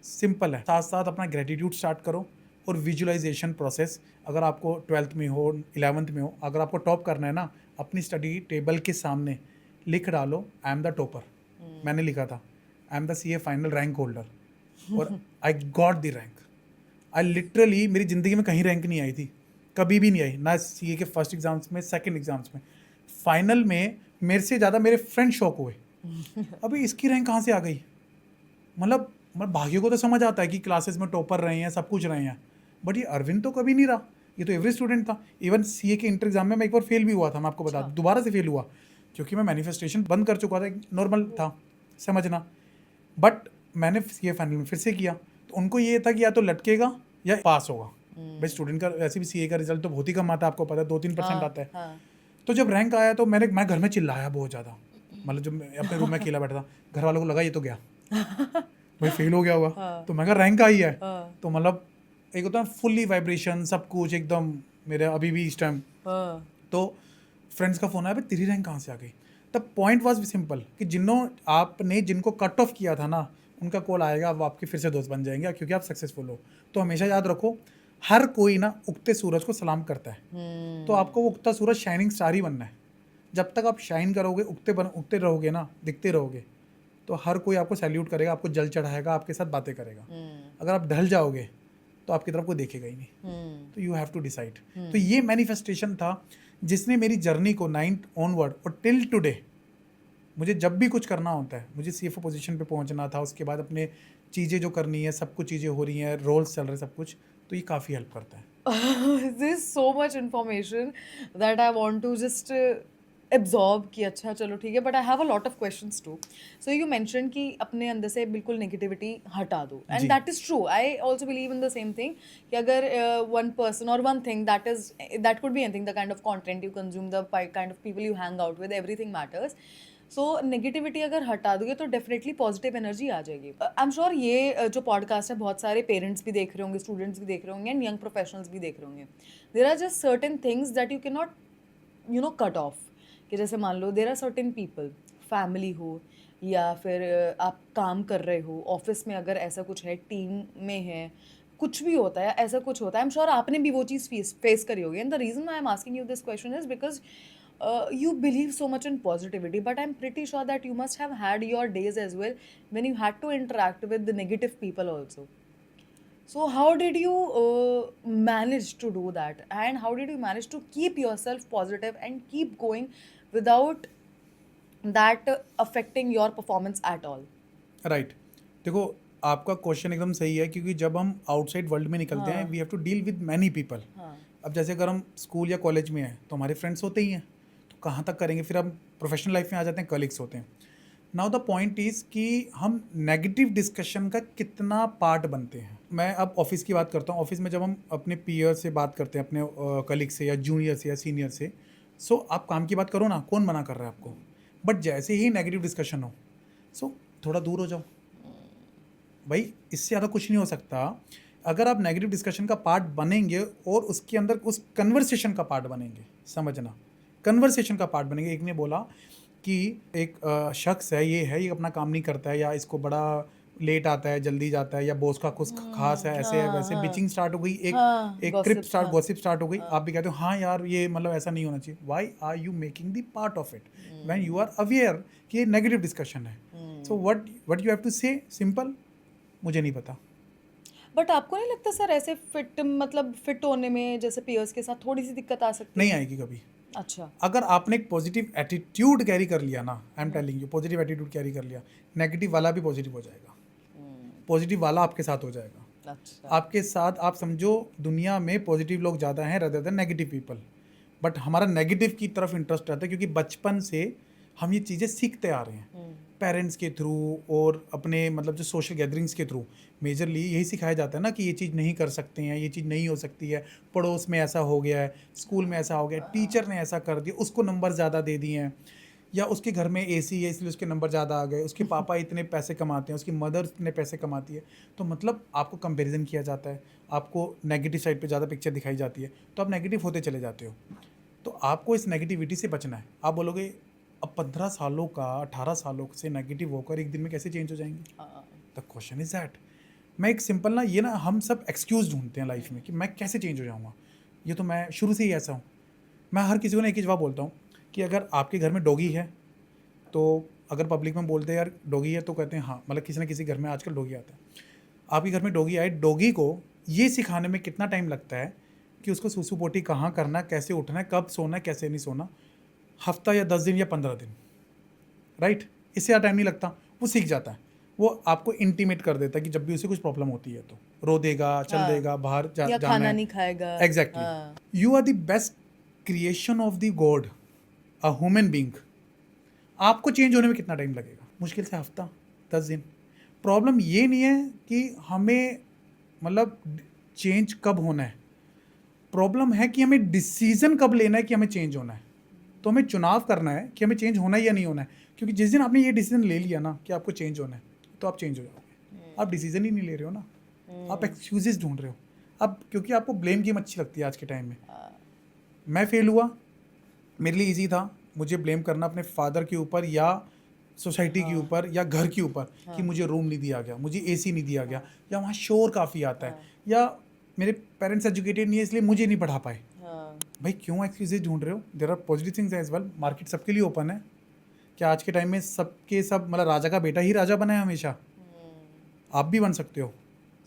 सिंपल है। साथ साथ अपना ग्रेटिट्यूड स्टार्ट करो और विजुअलाइजेशन प्रोसेस। अगर आपको 12th में हो, 11th में हो, अगर आपको टॉप करना है ना, अपनी स्टडी टेबल के सामने लिख डालो, आई एम द टॉपर। मैंने लिखा था, I am the CA final rank holder और I got the rank. I literally, मेरी ज़िंदगी में कहीं रैंक नहीं आई थी, कभी भी नहीं आई, ना सीए के फर्स्ट एग्जाम्स में, सेकंड एग्जाम्स में। फाइनल में मेरे से ज़्यादा मेरे फ्रेंड शॉक हुए, अभी इसकी रैंक कहाँ से आ गई। मतलब भाग्य को तो समझ आता है कि क्लासेस में टॉपर रहे हैं, सब कुछ रहे हैं, बट ये अरविंद तो कभी नहीं रहा, ये तो एवरेज स्टूडेंट था। इवन सीए के इंटर एग्जाम में मैं एक बार फेल भी हुआ था, मैं आपको बता दूं, दोबारा से फेल हुआ, क्योंकि मैं मैनिफेस्टेशन बंद कर चुका था, नॉर्मल था, समझना। बट मैंने सीए फाइनल में फिर से किया, तो उनको ये था कि या तो लटकेगा या पास होगा। भाई स्टूडेंट का वैसे भी सीए का रिजल्ट तो बहुत ही कम आता है, आपको पता है, 2-3% आता है। तो जब रैंक आया तो मैं घर में चिल्लाया बहुत ज़्यादा, मतलब जब मैं अपने रूम में अकेला बैठा था, घर वालों को लगा ये तो गया भाई फेल हो गया होगा। तो मैं कहा रैंक आई है, तो मतलब एक होता है फुल्ली वाइब्रेशन, सब कुछ एकदम मेरे अभी भी इस टाइम। तो फ्रेंड्स का फ़ोन आया, भाई तेरी रैंक कहाँ से आ गई। तब पॉइंट वाज सिंपल कि जिनको कट ऑफ किया था ना, उनका कॉल आएगा, अब आपके फिर से दोस्त बन जाएंगे, क्योंकि आप सक्सेसफुल हो। तो हमेशा याद रखो, हर कोई ना उगते सूरज को सलाम करता है, तो आपको वो उगता सूरज शाइनिंग स्टार ही बनना है। जब तक आप शाइन करोगे, उगते रहोगे ना, दिखते रहोगे, तो हर कोई आपको सैल्यूट करेगा, आपको जल चढ़ाएगा, आपके साथ बातें करेगा। अगर आप ढल जाओगे तो आपकी तरफ कोई देखेगा ही नहीं। तो यू हैव टू डिसाइड। तो ये मैनिफेस्टेशन था जिसने मेरी जर्नी को 9th ऑनवर्ड और टिल टुडे, मुझे जब भी कुछ करना होता है, मुझे सीएफओ पोजीशन पे पहुंचना था, उसके बाद अपने चीज़ें जो करनी है, सब कुछ चीज़ें हो रही हैं, रोल्स चल रहे हैं, सब कुछ, तो ये काफ़ी हेल्प करता है। There's so much information that I want to just absorb कि अच्छा चलो ठीक है, but I have a lot of questions too. So you mentioned कि अपने अंदर से बिल्कुल negativity हटा दो, and ji. that is true. I also believe in the same thing कि अगर one person or one thing that could be anything, the kind of content you consume, the kind of people you hang out with, everything matters. So negativity अगर हटा दोगे तो definitely positive energy आ जाएगी। आई am sure ये जो podcast है बहुत सारे पेरेंट्स भी देख रहे होंगे, स्टूडेंट्स भी देख रहे होंगे, एंड यंग प्रोफेशनल्स भी देख रहे होंगे। There are just certain things that you can not cut off. कि जैसे मान लो there are certain people, family हो या फिर आप काम कर रहे हो ऑफिस में, अगर ऐसा कुछ है, टीम में है, कुछ भी होता है, ऐसा कुछ होता है, आई एम श्योर आपने भी वो चीज़ फेस करी होगी। And the reason I am asking you this question is because you believe so much in positivity, but I'm pretty sure that you must have had your days as well when you had to interact with the negative people also. So how did you manage to do that, and how did you manage to keep yourself positive and keep going without that affecting your performance at all? Right. देखो, आपका question एकदम सही है, क्योंकि जब हम outside world में निकलते हैं, हाँ we have to deal with many people. हाँ अब जैसे अगर हम स्कूल या कॉलेज में हैं तो हमारे फ्रेंड्स होते ही हैं, तो कहाँ तक करेंगे, फिर हम प्रोफेशनल लाइफ में आ जाते हैं, कलीग्स होते हैं। नाउ द पॉइंट इज़ कि हम नेगेटिव डिस्कशन का कितना पार्ट बनते हैं। मैं अब ऑफिस की बात करता हूँ। ऑफिस में जब हम अपने पीयर से बात करते हैं, अपने कलीग से या जूनियर से या सीनियर से, सो आप काम की बात करो ना, कौन मना कर रहा है आपको। बट जैसे ही नेगेटिव डिस्कशन हो, सो थोड़ा दूर हो जाओ भाई, इससे ज़्यादा कुछ नहीं हो सकता। अगर आप नेगेटिव डिस्कशन का पार्ट बनेंगे और उसके अंदर उस कन्वर्सेशन का पार्ट बनेंगे, समझना, कन्वर्सेशन का पार्ट बनेंगे। एक ने बोला कि एक शख्स है, ये अपना काम नहीं करता है, या इसको बड़ा लेट आता है, जल्दी जाता है, या बॉस का कुछ खास है, ऐसे है हाँ वैसे, हाँ बिचिंग स्टार्ट हो गई, एक हाँ एक क्रिप गॉसिप स्टार्ट हाँ गॉसिप स्टार्ट हो गई। हाँ आप भी कहते हो हाँ यार, ये मतलब ऐसा नहीं होना चाहिए। Why are you making the part of it when you are aware कि ये नेगेटिव डिस्कशन है। So what you have to say, simple, मुझे नहीं पता। बट आपको नहीं लगता सर ऐसे फिट मतलब फिट होने में जैसे पीयर्स के साथ थोड़ी सी दिक्कत आ सकती नहीं है? आएगी कभी। अच्छा अगर आपने एक पॉजिटिव एटीट्यूड कैरी कर लिया ना, आई am telling you, positive attitude carry कर लिया, नेगेटिव वाला भी पॉजिटिव हो जाएगा, पॉजिटिव वाला आपके साथ हो जाएगा। अच्छा आपके साथ, आप समझो दुनिया में पॉजिटिव लोग ज़्यादा हैं rather than negative people. But हमारा नेगेटिव की तरफ इंटरेस्ट रहता है, क्योंकि बचपन से हम ये चीज़ें सीखते आ रहे हैं, पेरेंट्स के थ्रू और अपने मतलब जो सोशल गैदरिंग्स के थ्रू। मेजरली यही सिखाया जाता है ना कि ये चीज़ नहीं कर सकते हैं, ये चीज़ नहीं हो सकती है, पड़ोस में ऐसा हो गया है, स्कूल में ऐसा हो गया है, टीचर ने ऐसा कर दिया, उसको नंबर ज़्यादा दे दिए हैं, या उसके घर में एसी है इसलिए उसके नंबर ज़्यादा आ गए, उसके पापा इतने पैसे कमाते हैं, उसकी मदर इतने पैसे कमाती है। तो मतलब आपको कंपैरिजन किया जाता है, आपको नेगेटिव साइड पे ज़्यादा पिक्चर दिखाई जाती है, तो आप नेगेटिव होते चले जाते हो। तो आपको इस नेगेटिविटी से बचना है। आप बोलोगे अब 15 सालों का, 18 सालों से नेगेटिव होकर एक दिन में कैसे चेंज हो जाएंगे? The question is that. मैं एक सिंपल ना, ये ना हम सब एक्सक्यूज़ ढूंढते हैं लाइफ में कि मैं कैसे चेंज हो जाऊँगा, ये तो मैं शुरू से ही ऐसा हूँ। मैं हर किसी को ना एक ही जवाब बोलता हूँ कि अगर आपके घर में डॉगी है, तो अगर पब्लिक में बोलते हैं यार डॉगी है, तो कहते हैं हाँ, मतलब किसी ना किसी घर में आजकल डॉगी आता है। आपके घर में डॉगी आए, डॉगी को ये सिखाने में कितना टाइम लगता है कि उसको सूसू पोटी कहाँ करना है, कैसे उठना है, कब सोना है, कैसे नहीं सोना, हफ्ता या 10 दिन या 15 दिन, राइट? इससे ज़्यादा टाइम नहीं लगता, वो सीख जाता है। वो आपको इंटीमेट कर देता है कि जब भी उसे कुछ प्रॉब्लम होती है तो रो देगा, चल हाँ देगा, बाहर या जाना खाना है। नहीं खाएगा एग्जैक्टली। हाँ you are the best creation of the God, a human being. आपको चेंज होने में कितना टाइम लगेगा? मुश्किल से हफ्ता, 10 दिन। प्रॉब्लम ये नहीं है कि हमें मतलब चेंज कब होना है, प्रॉब्लम है कि हमें डिसीजन कब लेना है कि हमें चेंज होना है। तो हमें चुनाव करना है कि हमें चेंज होना है या नहीं होना है, क्योंकि जिस दिन आपने ये डिसीजन ले लिया ना कि आपको चेंज होना है, तो आप चेंज हो जाओगे। आप डिसीजन ही नहीं ले रहे हो ना, आप एक्सक्यूजेस ढूंढ रहे हो। अब क्योंकि आपको ब्लेम गेम अच्छी लगती है आज के टाइम में। मैं फेल हुआ, मेरे लिए इजी था मुझे ब्लेम करना अपने फादर के ऊपर या सोसाइटी के ऊपर या घर के ऊपर, कि मुझे रूम नहीं दिया गया, मुझे एसी नहीं दिया गया, या वहाँ शोर काफ़ी आता है, या मेरे पेरेंट्स एजुकेटेड नहीं है इसलिए मुझे नहीं पढ़ा पाए। भाई क्यों एक्सक्यूजेज ढूंढ रहे हो? There are positive things as well. Market सबके लिए ओपन है। क्या आज के टाइम में सबके सब मतलब राजा का बेटा ही राजा बना है हमेशा? आप भी बन सकते हो।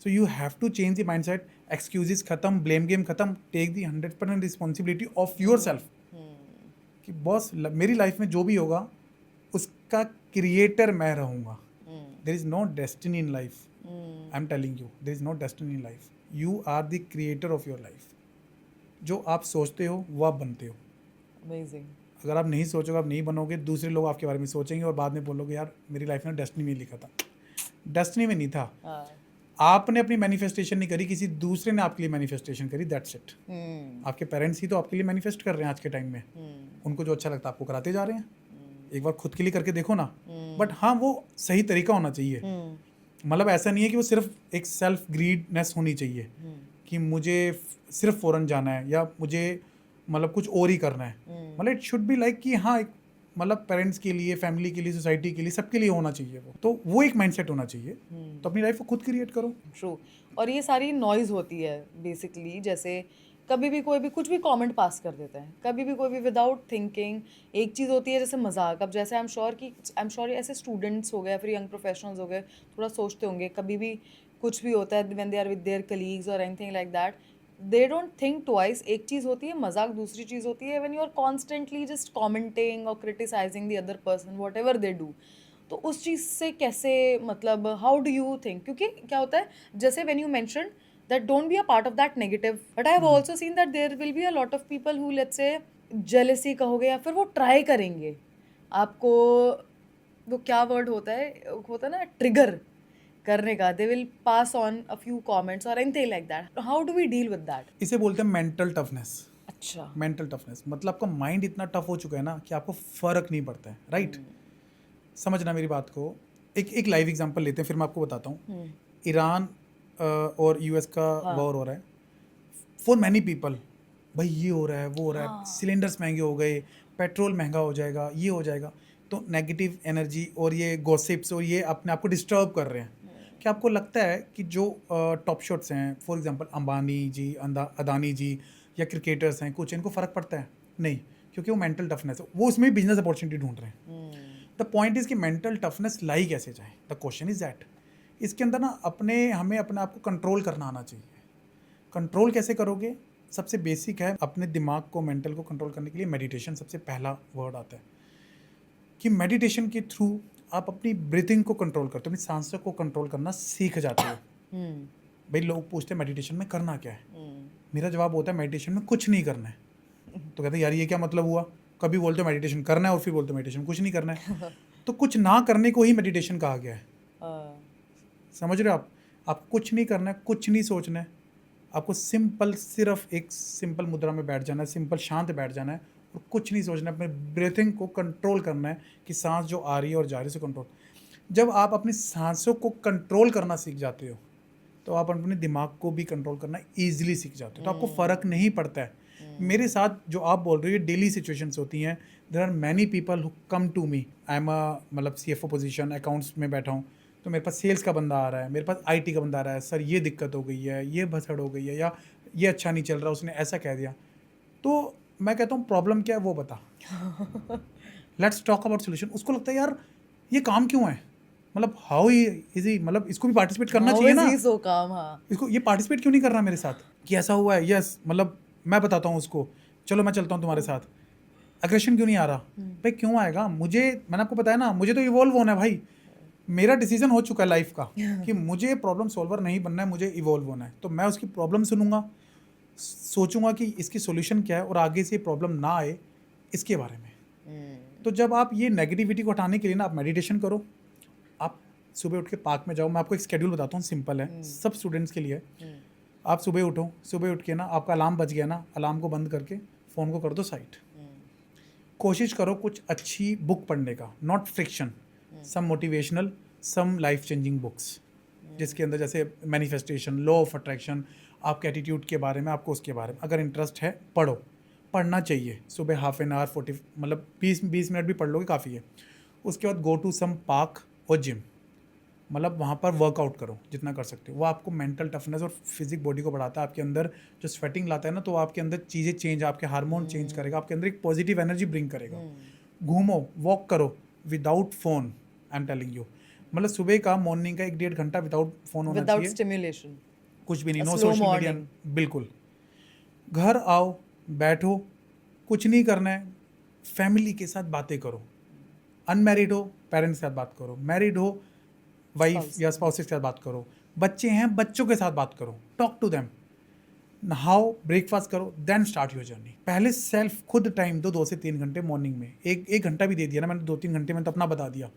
So you have to change the mind set. Excuses खत्म, ब्लेम गेम खत्म, take the 100% responsibility of yourself कि बॉस मेरी लाइफ में जो भी होगा उसका क्रिएटर मैं रहूँगा। There is no destiny in life, I am telling you, there is no destiny in life. You are the creator of your life. जो आप सोचते हो वो आप बनते हो। अमेजिंग अगर आप नहीं सोचोगे, आप नहीं बनोगे, दूसरे लोग आपके बारे में सोचेंगे और बाद में बोलोगे यार मेरी लाइफ में डेस्टिनी में लिखा था। डेस्टिनी में नहीं था, आपने अपनी मैनिफेस्टेशन नहीं करी, किसी दूसरे ने आपके लिए मैनिफेस्टेशन करी, दैट्स इट। आपके पेरेंट्स ही तो आपके लिए मैनिफेस्ट कर रहे हैं आज के टाइम में। उनको जो अच्छा लगता है आपको कराते जा रहे हैं। एक बार खुद के लिए करके देखो ना। बट हाँ, वो सही तरीका होना चाहिए। मतलब ऐसा नहीं है कि वो सिर्फ एक सेल्फ ग्रीडनेस होनी चाहिए कि मुझे सिर्फ फॉरेन जाना है या मुझे मतलब कुछ और ही करना है। मतलब इट शुड बी लाइक कि हाँ, एक मतलब पेरेंट्स के लिए, फैमिली के लिए, सोसाइटी के लिए, सबके लिए होना चाहिए वो। तो वो एक माइंडसेट होना चाहिए। तो अपनी लाइफ को खुद क्रिएट करो। ट्रू। और ये सारी नॉइज़ होती है बेसिकली, जैसे कभी भी कोई भी कुछ भी कमेंट पास कर देता है, कभी भी कोई भी विदाउट थिंकिंग। एक चीज़ होती है जैसे मजाक, अब जैसे आई एम श्योर ऐसे स्टूडेंट्स हो गए, फिर यंग प्रोफेशनल्स हो गए, थोड़ा सोचते होंगे कभी भी कुछ भी होता है when they are with their colleagues और anything like that, they don't think twice. एक चीज़ होती है मजाक, दूसरी चीज़ होती है when you are constantly just commenting और criticising the other person whatever they do. तो उस चीज़ से कैसे, मतलब हाउ डू यू थिंक, क्योंकि क्या होता है, जैसे when you mention that don't be a part of that negative, but I have also seen that there will be a lot of people who let's say jealousy कहोगे या फिर वो try करेंगे आपको, वो क्या वर्ड होता है ना, ट्रिगर करने का, they will pass on a few comments और anything like that, how do we deal with that? इसे बोलते हैं मेंटल टफनेस। अच्छा। मेंटल टफनेस मतलब आपका माइंड इतना टफ हो चुका है ना कि आपको फ़र्क नहीं पड़ता है, राइट? समझना मेरी बात को। एक लाइव एग्जांपल लेते हैं, फिर मैं आपको बताता हूँ। ईरान और यूएस का हाँ। वॉर हो रहा है। फॉर मैनी पीपल भाई ये हो रहा है, वो हो रहा है, हाँ। सिलेंडर्स महंगे हो गए, पेट्रोल महंगा हो जाएगा, ये हो जाएगा। तो नेगेटिव एनर्जी और ये गॉसिप्स और ये अपने आप को डिस्टर्ब कर रहे हैं। क्या आपको लगता है कि जो टॉप शॉट्स हैं, फॉर एग्जांपल अंबानी जी, अदानी जी या क्रिकेटर्स हैं, कुछ इनको फ़र्क पड़ता है? नहीं, क्योंकि वो मेंटल टफनेस है, वो उसमें बिजनेस अपॉर्चुनिटी ढूंढ रहे हैं। द पॉइंट इज़ कि मेंटल टफनेस लाई कैसे जाए, द क्वेश्चन इज़ दैट। इसके अंदर ना हमें अपने आप को कंट्रोल करना आना चाहिए। कंट्रोल कैसे करोगे? सबसे बेसिक है, अपने दिमाग को, मेंटल को कंट्रोल करने के लिए मेडिटेशन सबसे पहला वर्ड आता है। कि मेडिटेशन के थ्रू आप अपनी ब्रीथिंग को कंट्रोल करते हो, अपनी सांसों को कंट्रोल करना सीख जाते हो। भाई लोग पूछते हैं मेडिटेशन में करना क्या है? मेरा जवाब होता है मेडिटेशन में कुछ नहीं करना है। तो कहते हैं यार ये क्या मतलब हुआ? कभी बोलते हो मेडिटेशन करना है और फिर बोलते हो मेडिटेशन कुछ नहीं करना है। तो कुछ ना करने को ही मेडिटेशन कहा गया है। समझ रहे हो आप? आप कुछ नहीं करना है, कुछ नहीं सोचना है, आपको सिंपल सिर्फ एक सिंपल मुद्रा में बैठ जाना है, सिंपल शांत बैठ जाना है और कुछ नहीं सोचना है, अपने ब्रीथिंग को कंट्रोल करना है कि सांस जो आ रही है और जा रही है से कंट्रोल। जब आप अपनी सांसों को कंट्रोल करना सीख जाते हो तो आप अपने दिमाग को भी कंट्रोल करना ईजिली सीख जाते हो, तो आपको फ़र्क नहीं पड़ता है। मेरे साथ जो आप बोल रहे हो ये डेली सिचुएशंस होती हैं। There are many people who come to me, I am मतलब CFO पोजीशन, अकाउंट्स में बैठा हूँ, तो मेरे पास सेल्स का बंदा आ रहा है, मेरे पास IT का बंदा आ रहा है, सर ये दिक्कत हो गई है, ये भसड़ हो गई है, या ये अच्छा नहीं चल रहा, उसने ऐसा कह दिया। तो मैं कहता हूँ प्रॉब्लम क्या है वो बता, लेट्स टॉक अबाउट सोल्यूशन। उसको लगता है यार ये काम क्यों है, मतलब हाउ इजी, मतलब इसको भी पार्टिसिपेट करना चाहिए ना, सो काम, हाँ। इसको ये पार्टिसिपेट क्यों नहीं कर रहा मेरे साथ कि ऐसा हुआ है? यस, मतलब मैं बताता हूँ उसको, चलो मैं चलता हूँ तुम्हारे साथ। अग्रेशन क्यों नहीं आ रहा? भाई क्यों आएगा? मैंने आपको बताया ना, मुझे तो इवॉल्व होना है भाई। मेरा डिसीजन हो चुका है लाइफ का कि मुझे प्रॉब्लम सॉल्वर नहीं बनना है, मुझे इवॉल्व होना है। तो मैं उसकी प्रॉब्लम सुनूंगा, सोचूंगा कि इसकी सोल्यूशन क्या है और आगे से प्रॉब्लम ना आए इसके बारे में। तो जब आप ये नेगेटिविटी को हटाने के लिए ना आप मेडिटेशन करो, आप सुबह उठ के पार्क में जाओ। मैं आपको एक स्केड्यूल बताता हूँ, सिंपल है, सब स्टूडेंट्स के लिए। आप सुबह उठो, सुबह उठ के ना आपका अलार्म बज गया ना, अलार्म को बंद करके फ़ोन को कर दो साइड। कोशिश करो कुछ अच्छी बुक पढ़ने का, not friction, some motivational, some life changing books, जिसके अंदर जैसे मैनिफेस्टेशन, लॉ ऑफ अट्रैक्शन, आपके एटीट्यूड के बारे में, आपको उसके बारे में अगर इंटरेस्ट है पढ़ो, पढ़ना चाहिए। सुबह हाफ एन आवर 40 मतलब 20 मिनट भी पढ़ लोगे काफ़ी है। उसके बाद गो टू सम पार्क और जिम, मतलब वहाँ पर वर्कआउट करो जितना कर सकते हो। वो आपको मेंटल टफनेस और फिजिक बॉडी को बढ़ाता है। आपके अंदर जो स्वेटिंग लाता है ना, तो आपके अंदर चीज़ें चेंज, आपके हार्मोन चेंज करेगा, आपके अंदर एक पॉजिटिव एनर्जी ब्रिंग करेगा। घूमो, वॉक करो without phone, I am telling you. मतलब सुबह का, मॉर्निंग का 1-1.5 घंटा विदाउट फ़ोन होना विदाउट चाहिए, स्टिमुलेशन, कुछ भी नहीं, A no slow social media, morning. बिल्कुल। घर आओ, बैठो, कुछ नहीं करना है, फैमिली के साथ बातें करो। अनमैरिड हो, पेरेंट्स के साथ बात करो, मैरिड हो, वाइफ Spouse. या स्पाउसेस के साथ बात करो, बच्चे हैं बच्चों के साथ बात करो, टॉक टू देम, नहाओ, ब्रेकफास्ट करो, देन स्टार्ट योर जर्नी। पहले सेल्फ खुद टाइम दो, 2 से 3 घंटे मॉर्निंग में। एक घंटा भी दे दिया ना मैंने, 2-3 घंटे में तो अपना बता दिया,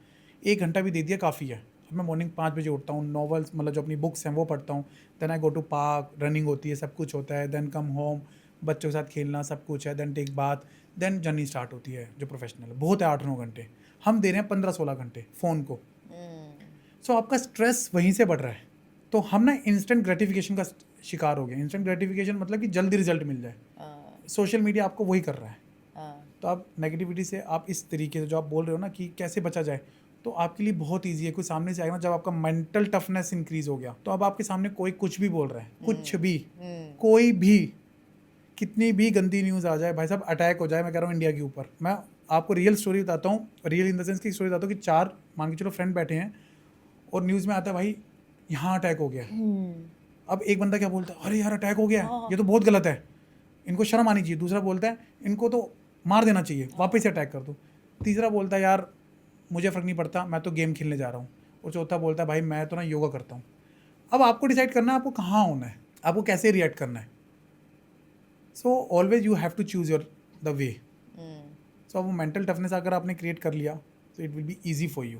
1 घंटा भी दे दिया काफ़ी है। अब मैं मॉर्निंग 5 बजे उठता हूँ, नॉवेल्स मतलब जो अपनी बुक्स हैं वो पढ़ता हूँ, then I go to park, running होती है, सब कुछ होता है, देन कम होम, बच्चों के साथ खेलना सब कुछ है, then take bath, then journey start होती है। जो प्रोफेशनल है बहुत है 8-9 घंटे, हम दे रहे हैं 15-16 घंटे फ़ोन को। सो आपका स्ट्रेस वहीं से बढ़ रहा है। तो हम ना इंस्टेंट ग्रेटिफिकेशन का शिकार हो गए। इंस्टेंट ग्रेटिफिकेशन मतलब कि जल्दी रिजल्ट मिल जाए, सोशल मीडिया आपको वही कर रहा है। तो आप नेगेटिविटी से, आप इस तरीके से जो आप बोल रहे हो ना कि कैसे बचा जाए, तो आपके लिए बहुत ईजी है। कोई सामने से आएगा ना, जब आपका मेंटल टफनेस इंक्रीज हो गया, तो अब आपके सामने कोई कुछ भी बोल रहा है, कुछ भी, कोई भी, कितनी भी गंदी न्यूज़ आ जाए, भाई साहब अटैक हो जाए, मैं कह रहा हूँ इंडिया के ऊपर, मैं आपको रियल स्टोरी बताता हूँ, रियल इन द सेंस की स्टोरी बताता हूँ कि 4 मान के चलो फ्रेंड बैठे हैं और न्यूज़ में आता है भाई यहाँ अटैक हो गया। अब एक बंदा क्या बोलता है, अरे यार अटैक हो गया, ये तो बहुत गलत है, इनको शर्म आनी चाहिए। दूसरा बोलता है इनको तो मार देना चाहिए, वापस से अटैक कर दो। तीसरा बोलता है यार मुझे फ़र्क नहीं पड़ता, मैं तो गेम खेलने जा रहा हूँ। और चौथा बोलता है भाई मैं तो ना योगा करता हूँ। अब आपको डिसाइड करना है आपको कहाँ होना है, आपको कैसे रिएक्ट करना है। So always you have to choose your the way. So अब वो मेंटल टफनेस अगर आपने क्रिएट कर लिया तो it will be easy for you.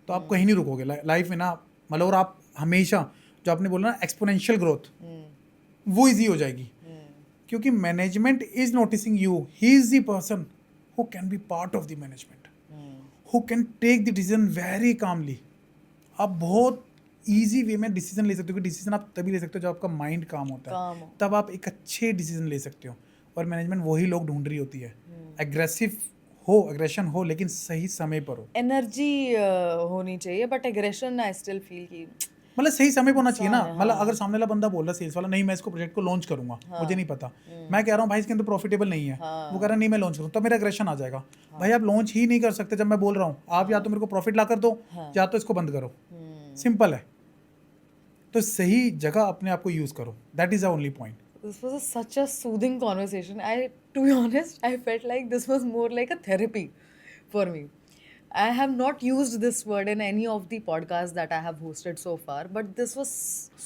तो आप कहीं नहीं रुकोगे लाइफ में ना, मतलब। और आप हमेशा जो आपने बोला ना एक्सपोनेंशियल ग्रोथ, वो ईजी हो जाएगी। क्योंकि management is noticing you, he is the person who can be part of the management, who can take the decision very calmly. आप बहुत ईजी वे में डिसीजन ले सकते हो, क्योंकि डिसीजन आप तभी ले सकते हो जब आपका माइंड काम होता है, तब आप एक अच्छे डिसीजन ले सकते हो। और मैनेजमेंट वही लोग ढूंढ रही होती है, एग्रेसिव हो, एग्रेशन हो, लेकिन सही समय पर हो। एनर्जी होनी चाहिए, but aggression I still feel कि मतलब सही समय पर होना चाहिए ना। नुकसान है, मतलब हाँ। अगर सामने वाला बंदा बोल रहा है सेल्स वाला, नहीं मैं इसको प्रोजेक्ट को लॉन्च करूंगा, मुझे नहीं पता, मैं कह रहा हूँ भाई इसके अंदर प्रॉफिटेबल नहीं है, वो कह रहा है नहीं मैं लॉन्च करूँ, तो मेरा एग्रेशन आ जाएगा। भाई आप लॉन्च ही नहीं कर सकते जब मैं बोल रहा हूँ, आप या तो मेरे को प्रॉफिट ला कर दो, या तो इसको बंद करो, सिंपल है। तो सही जगह अपने आप को यूज करो, that is the only point. This was such a soothing conversation. To be honest, I felt like this was more like a therapy for me. I have not used this word in any of the podcasts that I have hosted so far, but this was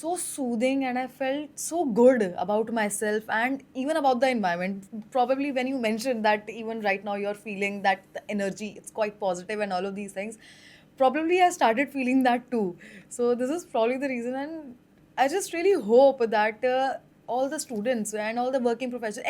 so soothing and I felt so good about myself and even about the environment. Probably when you mentioned that even right now you're feeling that the energy, it's quite positive and all of these things, probably I started feeling that too. So this is probably the reason, and I just really hope that all the students and all the working professionals,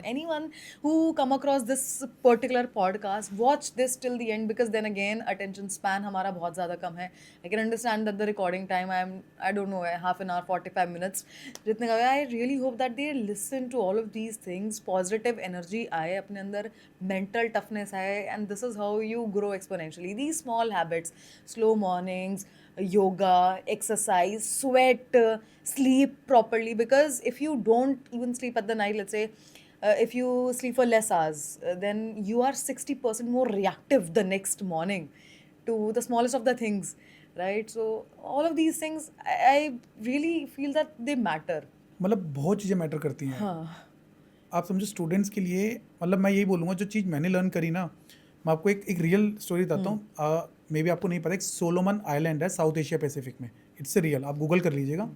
anyone who come across this particular podcast, watch this till the end, because then again attention span हमारा बहुत ज़्यादा कम है. I can understand that the recording time I don't know, half an hour, 45 minutes जितने का. I really hope that they listen to all of these things, positive energy आए अपने अंदर, mental toughness आए, and this is how you grow exponentially. These small habits, slow mornings, yoga, exercise, sweat, sleep properly, because if you don't even sleep at the night, let's say if you sleep for less hours, then you are 60% more reactive the next morning to the smallest of the things, right? So all of these things, I really feel that they matter. मतलब बहुत चीज़ें matter करती हैं। हाँ. आप समझो students के लिए, मतलब मैं यही बोलूँगा जो चीज़ मैंने लर्न करी ना, मैं आपको एक रियल स्टोरी बताता हूँ। मे बी आपको नहीं पता, एक सोलोमन आइलैंड है साउथ एशिया पैसिफिक में, इट्स रियल, आप गूगल कर लीजिएगा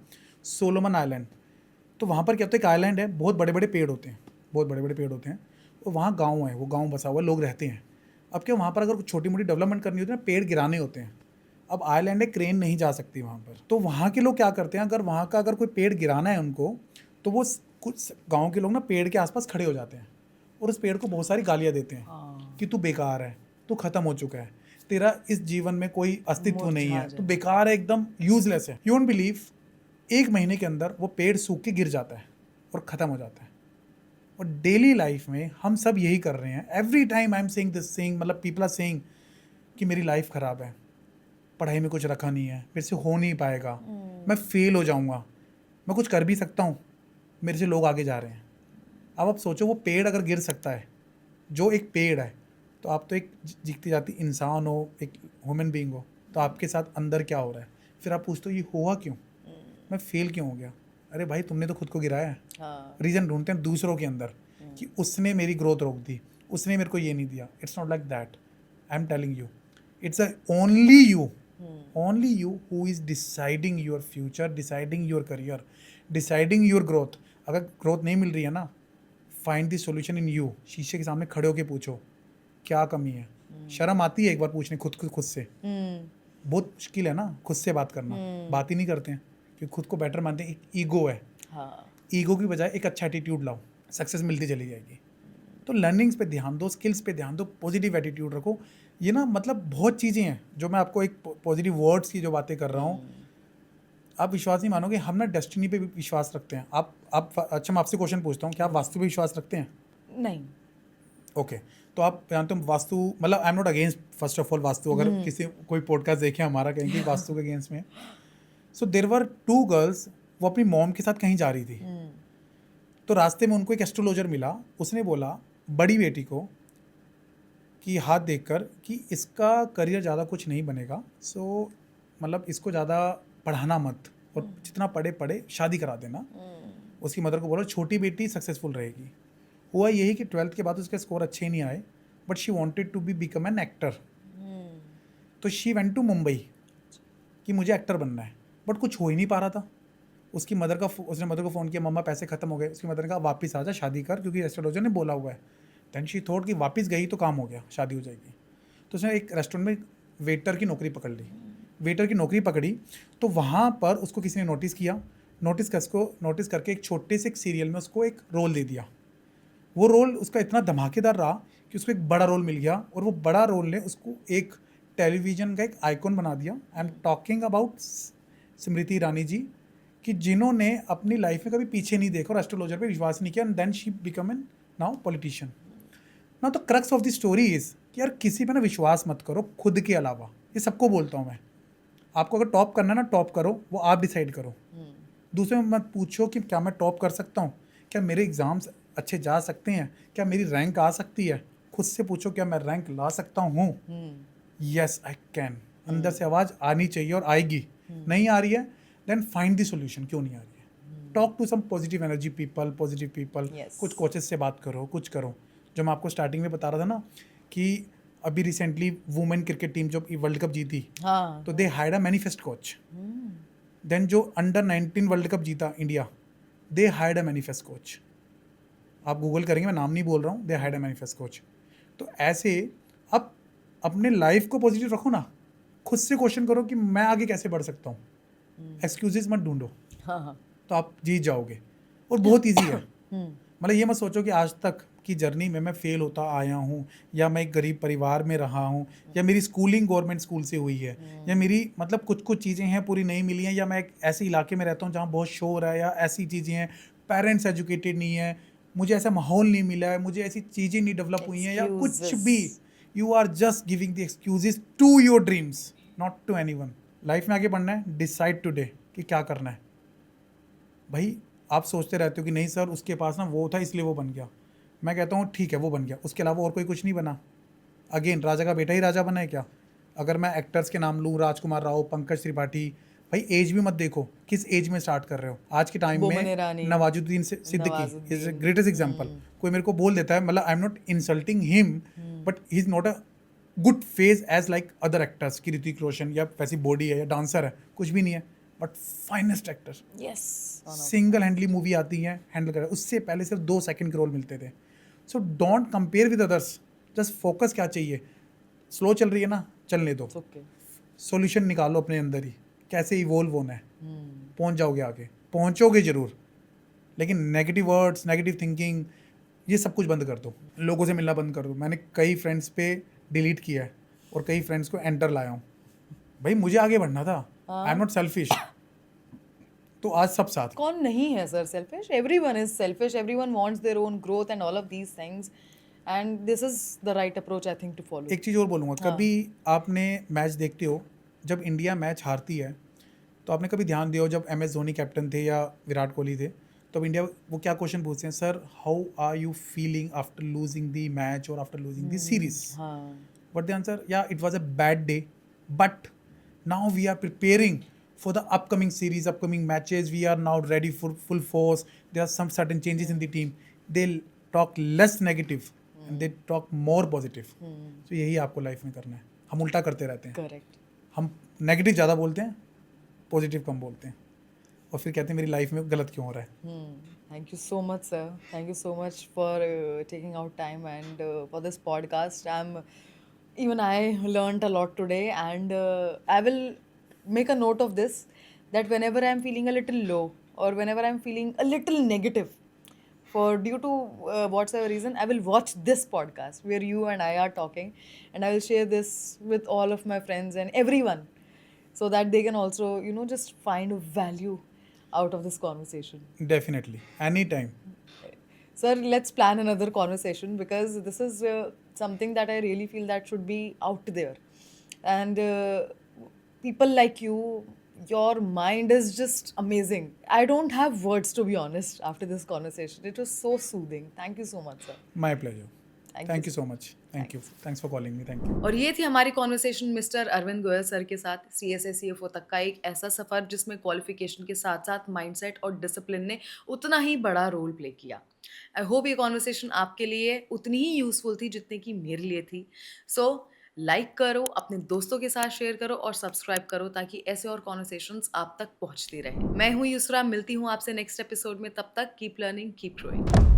सोलोमन आइलैंड। तो वहाँ पर क्या होता है, एक आइलैंड है, बहुत बड़े बड़े पेड़ होते हैं, बहुत बड़े बड़े पेड़ होते हैं, और वहाँ गाँव है, वो गाँव बसा हुआ, लोग रहते हैं। अब क्या वहाँ पर अगर कुछ छोटी मोटी डेवलपमेंट करनी होती है ना, पेड़ गिराने होते हैं। अब आइलैंड है, क्रेन नहीं जा सकती वहाँ पर, तो वहाँ के लोग क्या करते हैं, अगर वहाँ का अगर कोई पेड़ गिराना है उनको, तो वो कुछ गांव के लोग ना पेड़ के आसपास खड़े हो जाते हैं और उस पेड़ को बहुत सारी गालियाँ देते हैं कि तू बेकार है, तू ख़त्म हो चुका है, तेरा इस जीवन में कोई अस्तित्व नहीं है, तू बेकार है, एकदम यूजलेस है। यू वोंट बिलीव, 1 महीने के अंदर वो पेड़ सूख के गिर जाता है और ख़त्म हो जाता है। और डेली लाइफ में हम सब यही कर रहे हैं। Every time I am saying this thing, मतलब पीपल आर सेइंग कि मेरी लाइफ ख़राब है, पढ़ाई में कुछ रखा नहीं है, मेरे से हो नहीं पाएगा, मैं फेल हो जाऊँगा, मैं कुछ कर भी सकता हूँ, मेरे से लोग आगे जा रहे हैं। अब आप सोचो, वो पेड़ अगर गिर सकता है, जो एक पेड़ है, तो आप तो एक जीती जाती इंसान हो, एक ह्यूमन बीइंग हो, तो आपके साथ अंदर क्या हो रहा है? फिर आप पूछते हो ये हुआ क्यों, मैं फेल क्यों हो गया? अरे भाई तुमने तो खुद को गिराया है। रीज़न ढूंढते हैं दूसरों के अंदर कि उसने मेरी ग्रोथ रोक दी, उसने मेरे को ये नहीं दिया। It's not like that, I am telling you, it's only you who is deciding your future, deciding your career, deciding your growth. अगर ग्रोथ नहीं मिल रही है ना, find the solution in you. शीशे के सामने खड़े होके पूछो क्या कमी है। शर्म आती है एक बार पूछने खुद से, बहुत मुश्किल है ना खुद से बात करना, बात ही नहीं करते हैं क्योंकि खुद को बेटर मानते हैं। एक ईगो है, ईगो की बजाय एक अच्छा एटीट्यूड लाओ, सक्सेस मिलती चली जाएगी। तो लर्निंग्स पे ध्यान दो, स्किल्स पे ध्यान दो, पॉजिटिव एटीट्यूड रखो। ये ना मतलब बहुत चीज़ें हैं जो मैं आपको एक पॉजिटिव वर्ड्स की जो बातें कर रहा हूँ, आप विश्वास नहीं मानोगे, हम ना डेस्टिनी पे भी विश्वास रखते हैं। आप अच्छा, मैं आपसे क्वेश्चन पूछता हूँ, क्या आप वास्तु पे विश्वास रखते हैं? नहीं। ओके, तो आप जानते हो वास्तु, मतलब I am not against, first of all vastu, अगर किसी कोई पॉडकास्ट देखे हमारा कहेंगे वास्तु के अगेंस्ट में। सो देयर वर 2 गर्ल्स, वो अपनी मॉम के साथ कहीं जा रही थी, तो रास्ते में उनको एक एस्ट्रोलॉजर मिला। उसने बोला बड़ी बेटी को कि हाथ देखकर कि इसका करियर ज़्यादा कुछ नहीं बनेगा, सो मतलब इसको ज़्यादा पढ़ाना मत, और जितना पढ़े शादी करा देना। उसकी मदर को बोला छोटी बेटी सक्सेसफुल रहेगी। हुआ यही कि 12th के बाद उसके स्कोर अच्छे नहीं आए, but she wanted to be become an actor. तो शी वेंट टू मुंबई कि मुझे एक्टर बनना है, बट कुछ हो ही नहीं पा रहा था। उसकी उसने मदर को फ़ोन किया, मम्मा पैसे ख़त्म हो गए। उसकी मदर ने कहा वापस आ जा, शादी कर, क्योंकि एस्ट्रोलॉजर ने बोला हुआ है। देन शी थॉट कि वापस गई तो काम हो गया, शादी हो जाएगी। तो उसने एक रेस्टोरेंट में वेटर की नौकरी पकड़ ली। वेटर की नौकरी पकड़ी तो वहाँ पर उसको किसी ने नोटिस किया। नोटिस करके एक छोटे से एक सीरियल में उसको एक रोल दे दिया। वो रोल उसका इतना धमाकेदार रहा कि उसको एक बड़ा रोल मिल गया, और वो बड़ा रोल ने उसको एक टेलीविज़न का एक आइकॉन बना दिया। I am talking about Smriti Irani ji, कि जिन्होंने अपनी लाइफ में कभी पीछे नहीं देखा और एस्ट्रोलॉजर पे विश्वास नहीं किया, and then she become an now politician. ना तो crux of the story is कि यार किसी पे ना विश्वास मत करो खुद के अलावा। ये सबको बोलता हूँ मैं। आपको अगर टॉप करना है ना, टॉप करो, वो आप डिसाइड करो। दूसरे में मत पूछो कि क्या मैं टॉप कर सकता हूँ, क्या मेरे एग्ज़ाम्स अच्छे जा सकते हैं, क्या मेरी रैंक आ सकती है। खुद से पूछो क्या मैं रैंक ला सकता हूँ। Yes I can. अंदर से आवाज़ आनी चाहिए और आएगी। नहीं आ रही है, देन फाइंड द सॉल्यूशन, क्यों नहीं आ रही है। Talk to some positive energy people, positive people. Yes. कुछ कोचेस से बात करो, कुछ करो। जो मैं आपको स्टार्टिंग में बता रहा था ना कि अभी रिसेंटली वुमेन क्रिकेट टीम जो वर्ल्ड कप जीती, हाँ तो they hired a manifest coach. Then जो अंडर 19 वर्ल्ड कप जीता India, they hired a manifest coach. आप गूगल करेंगे, मैं नाम नहीं बोल रहा हूँ, they hired a manifest coach. तो ऐसे अब अपने लाइफ को पॉजिटिव रखो ना, खुद से क्वेश्चन करो कि मैं आगे कैसे बढ़ सकता हूँ। एक्सक्यूजेस मत ढूंढो, हाँ तो आप जीत जाओगे। और बहुत ईजी है। मतलब ये मत सोचो कि आज तक की जर्नी में मैं फेल होता आया हूँ, या मैं एक गरीब परिवार में रहा हूँ, या मेरी स्कूलिंग गवर्नमेंट स्कूल से हुई है, या मेरी मतलब कुछ कुछ चीज़ें हैं पूरी नहीं मिली हैं, या मैं एक ऐसे इलाके में रहता हूँ जहाँ बहुत शोर है, या ऐसी चीज़ें हैं, पेरेंट्स एजुकेटेड नहीं है, मुझे ऐसा माहौल नहीं मिला है, मुझे ऐसी चीज़ें नहीं डेवलप हुई हैं, या कुछ भी। You are just giving the excuses to your dreams, not to anyone. Life में आगे बढ़ना है, डिसाइड टुडे कि क्या करना है। भाई आप सोचते रहते हो कि नहीं सर उसके पास ना वो था इसलिए वो बन गया। मैं कहता हूँ ठीक है वो बन गया, उसके अलावा और कोई कुछ नहीं बना। अगेन राजा का बेटा ही राजा बना है क्या? अगर मैं एक्टर्स के नाम लूँ, राजकुमार राव, पंकज त्रिपाठी, भाई एज भी मत देखो, किस एज में स्टार्ट कर रहे हो। आज के टाइम बोमन में Irani, Nawazuddin Siddiqui is Nawazuddin. Greatest example. कोई मेरे को बोल देता है, मतलब I am not insulting him, but he is not a good face as like other actors की ऋतिक रोशन, या वैसी बॉडी है या डांसर है, कुछ भी नहीं है, but finest actor. Yes single हैंडली movie आती है, हैंडल कर, उससे पहले सिर्फ 2 सेकंड के रोल मिलते थे। So don't compare with others, just focus क्या चाहिए। स्लो चल रही है ना, चलने दो, ओके सॉल्यूशन निकालो अपने अंदर ही, कैसे इवोल्व होना है। पहुंच जाओगे आगे, पहुंचोगे जरूर, लेकिन नेगेटिव वर्ड्स, नेगेटिव थिंकिंग, ये सब कुछ बंद कर दो। लोगों से मिलना बंद कर दो। मैंने कई फ्रेंड्स पे डिलीट किया है और कई फ्रेंड्स को एंटर लाया हूँ। भाई मुझे आगे बढ़ना था, आई एम नॉट सेल्फिश। तो आज सब साथ। कौन नहीं है sir selfish? Everyone is selfish, everyone wants their own growth and all of these things, and this is the right approach I think to follow. एक चीज़ और बोलूँगा, कभी आपने मैच देखते हो, जब इंडिया मैच हारती है तो आपने कभी ध्यान दिया हो, जब MS धोनी कैप्टन थे या विराट कोहली थे, तो इंडिया वो क्या क्वेश्चन पूछते हैं, sir how are you feeling after losing the match और after losing the series. But the answer, yeah it was a bad day, but now we are preparing for the upcoming series, upcoming matches. We are now ready for full force. There are some certain changes in the team. They'll talk less negative and they talk more positive. So यही आपको life में करना है। हम उल्टा करते रहते हैं। करेक्ट। हम नेगेटिव ज़्यादा बोलते हैं, पॉजिटिव कम बोलते हैं, और फिर कहते हैं मेरी लाइफ में गलत क्यों हो रहा है। Thank you so much, sir. Thank you so much for taking out time and for this podcast. Even I learned a lot today, and I will make a note of this, that whenever I'm feeling a little low or whenever I'm feeling a little negative, for due to whatsoever reason, I will watch this podcast where you and I are talking, and I will share this with all of my friends and everyone, so that they can also, just find value out of this conversation. Definitely, anytime. Sir, let's plan another conversation, because this is something that I really feel that should be out there. And people like you, your mind is just amazing. I don't have words, to be honest, after this conversation. It was so soothing. Thank you so much, sir. My pleasure. Thank you so much. Thank you. Thanks for calling me. Thank you. और ये थी हमारी conversation mister Arvind Goyal sir के साथ, CSA CFO तक का एक ऐसा सफ़र जिसमें क्वालिफिकेशन के साथ साथ माइंडसेट और डिसिप्लिन ने उतना ही बड़ा रोल प्ले किया। आई होप ये कॉन्वर्सेशन आपके लिए उतनी ही यूज़फुल थी जितनी कि मेरे लिए थी। सो लाइक करो, अपने दोस्तों के साथ शेयर करो और सब्सक्राइब करो ताकि ऐसे और कॉन्वर्सेशंस आप तक पहुंचती रहे। मैं हूं युसरा, मिलती हूं आपसे नेक्स्ट एपिसोड में। तब तक कीप लर्निंग, कीप ग्रोइंग।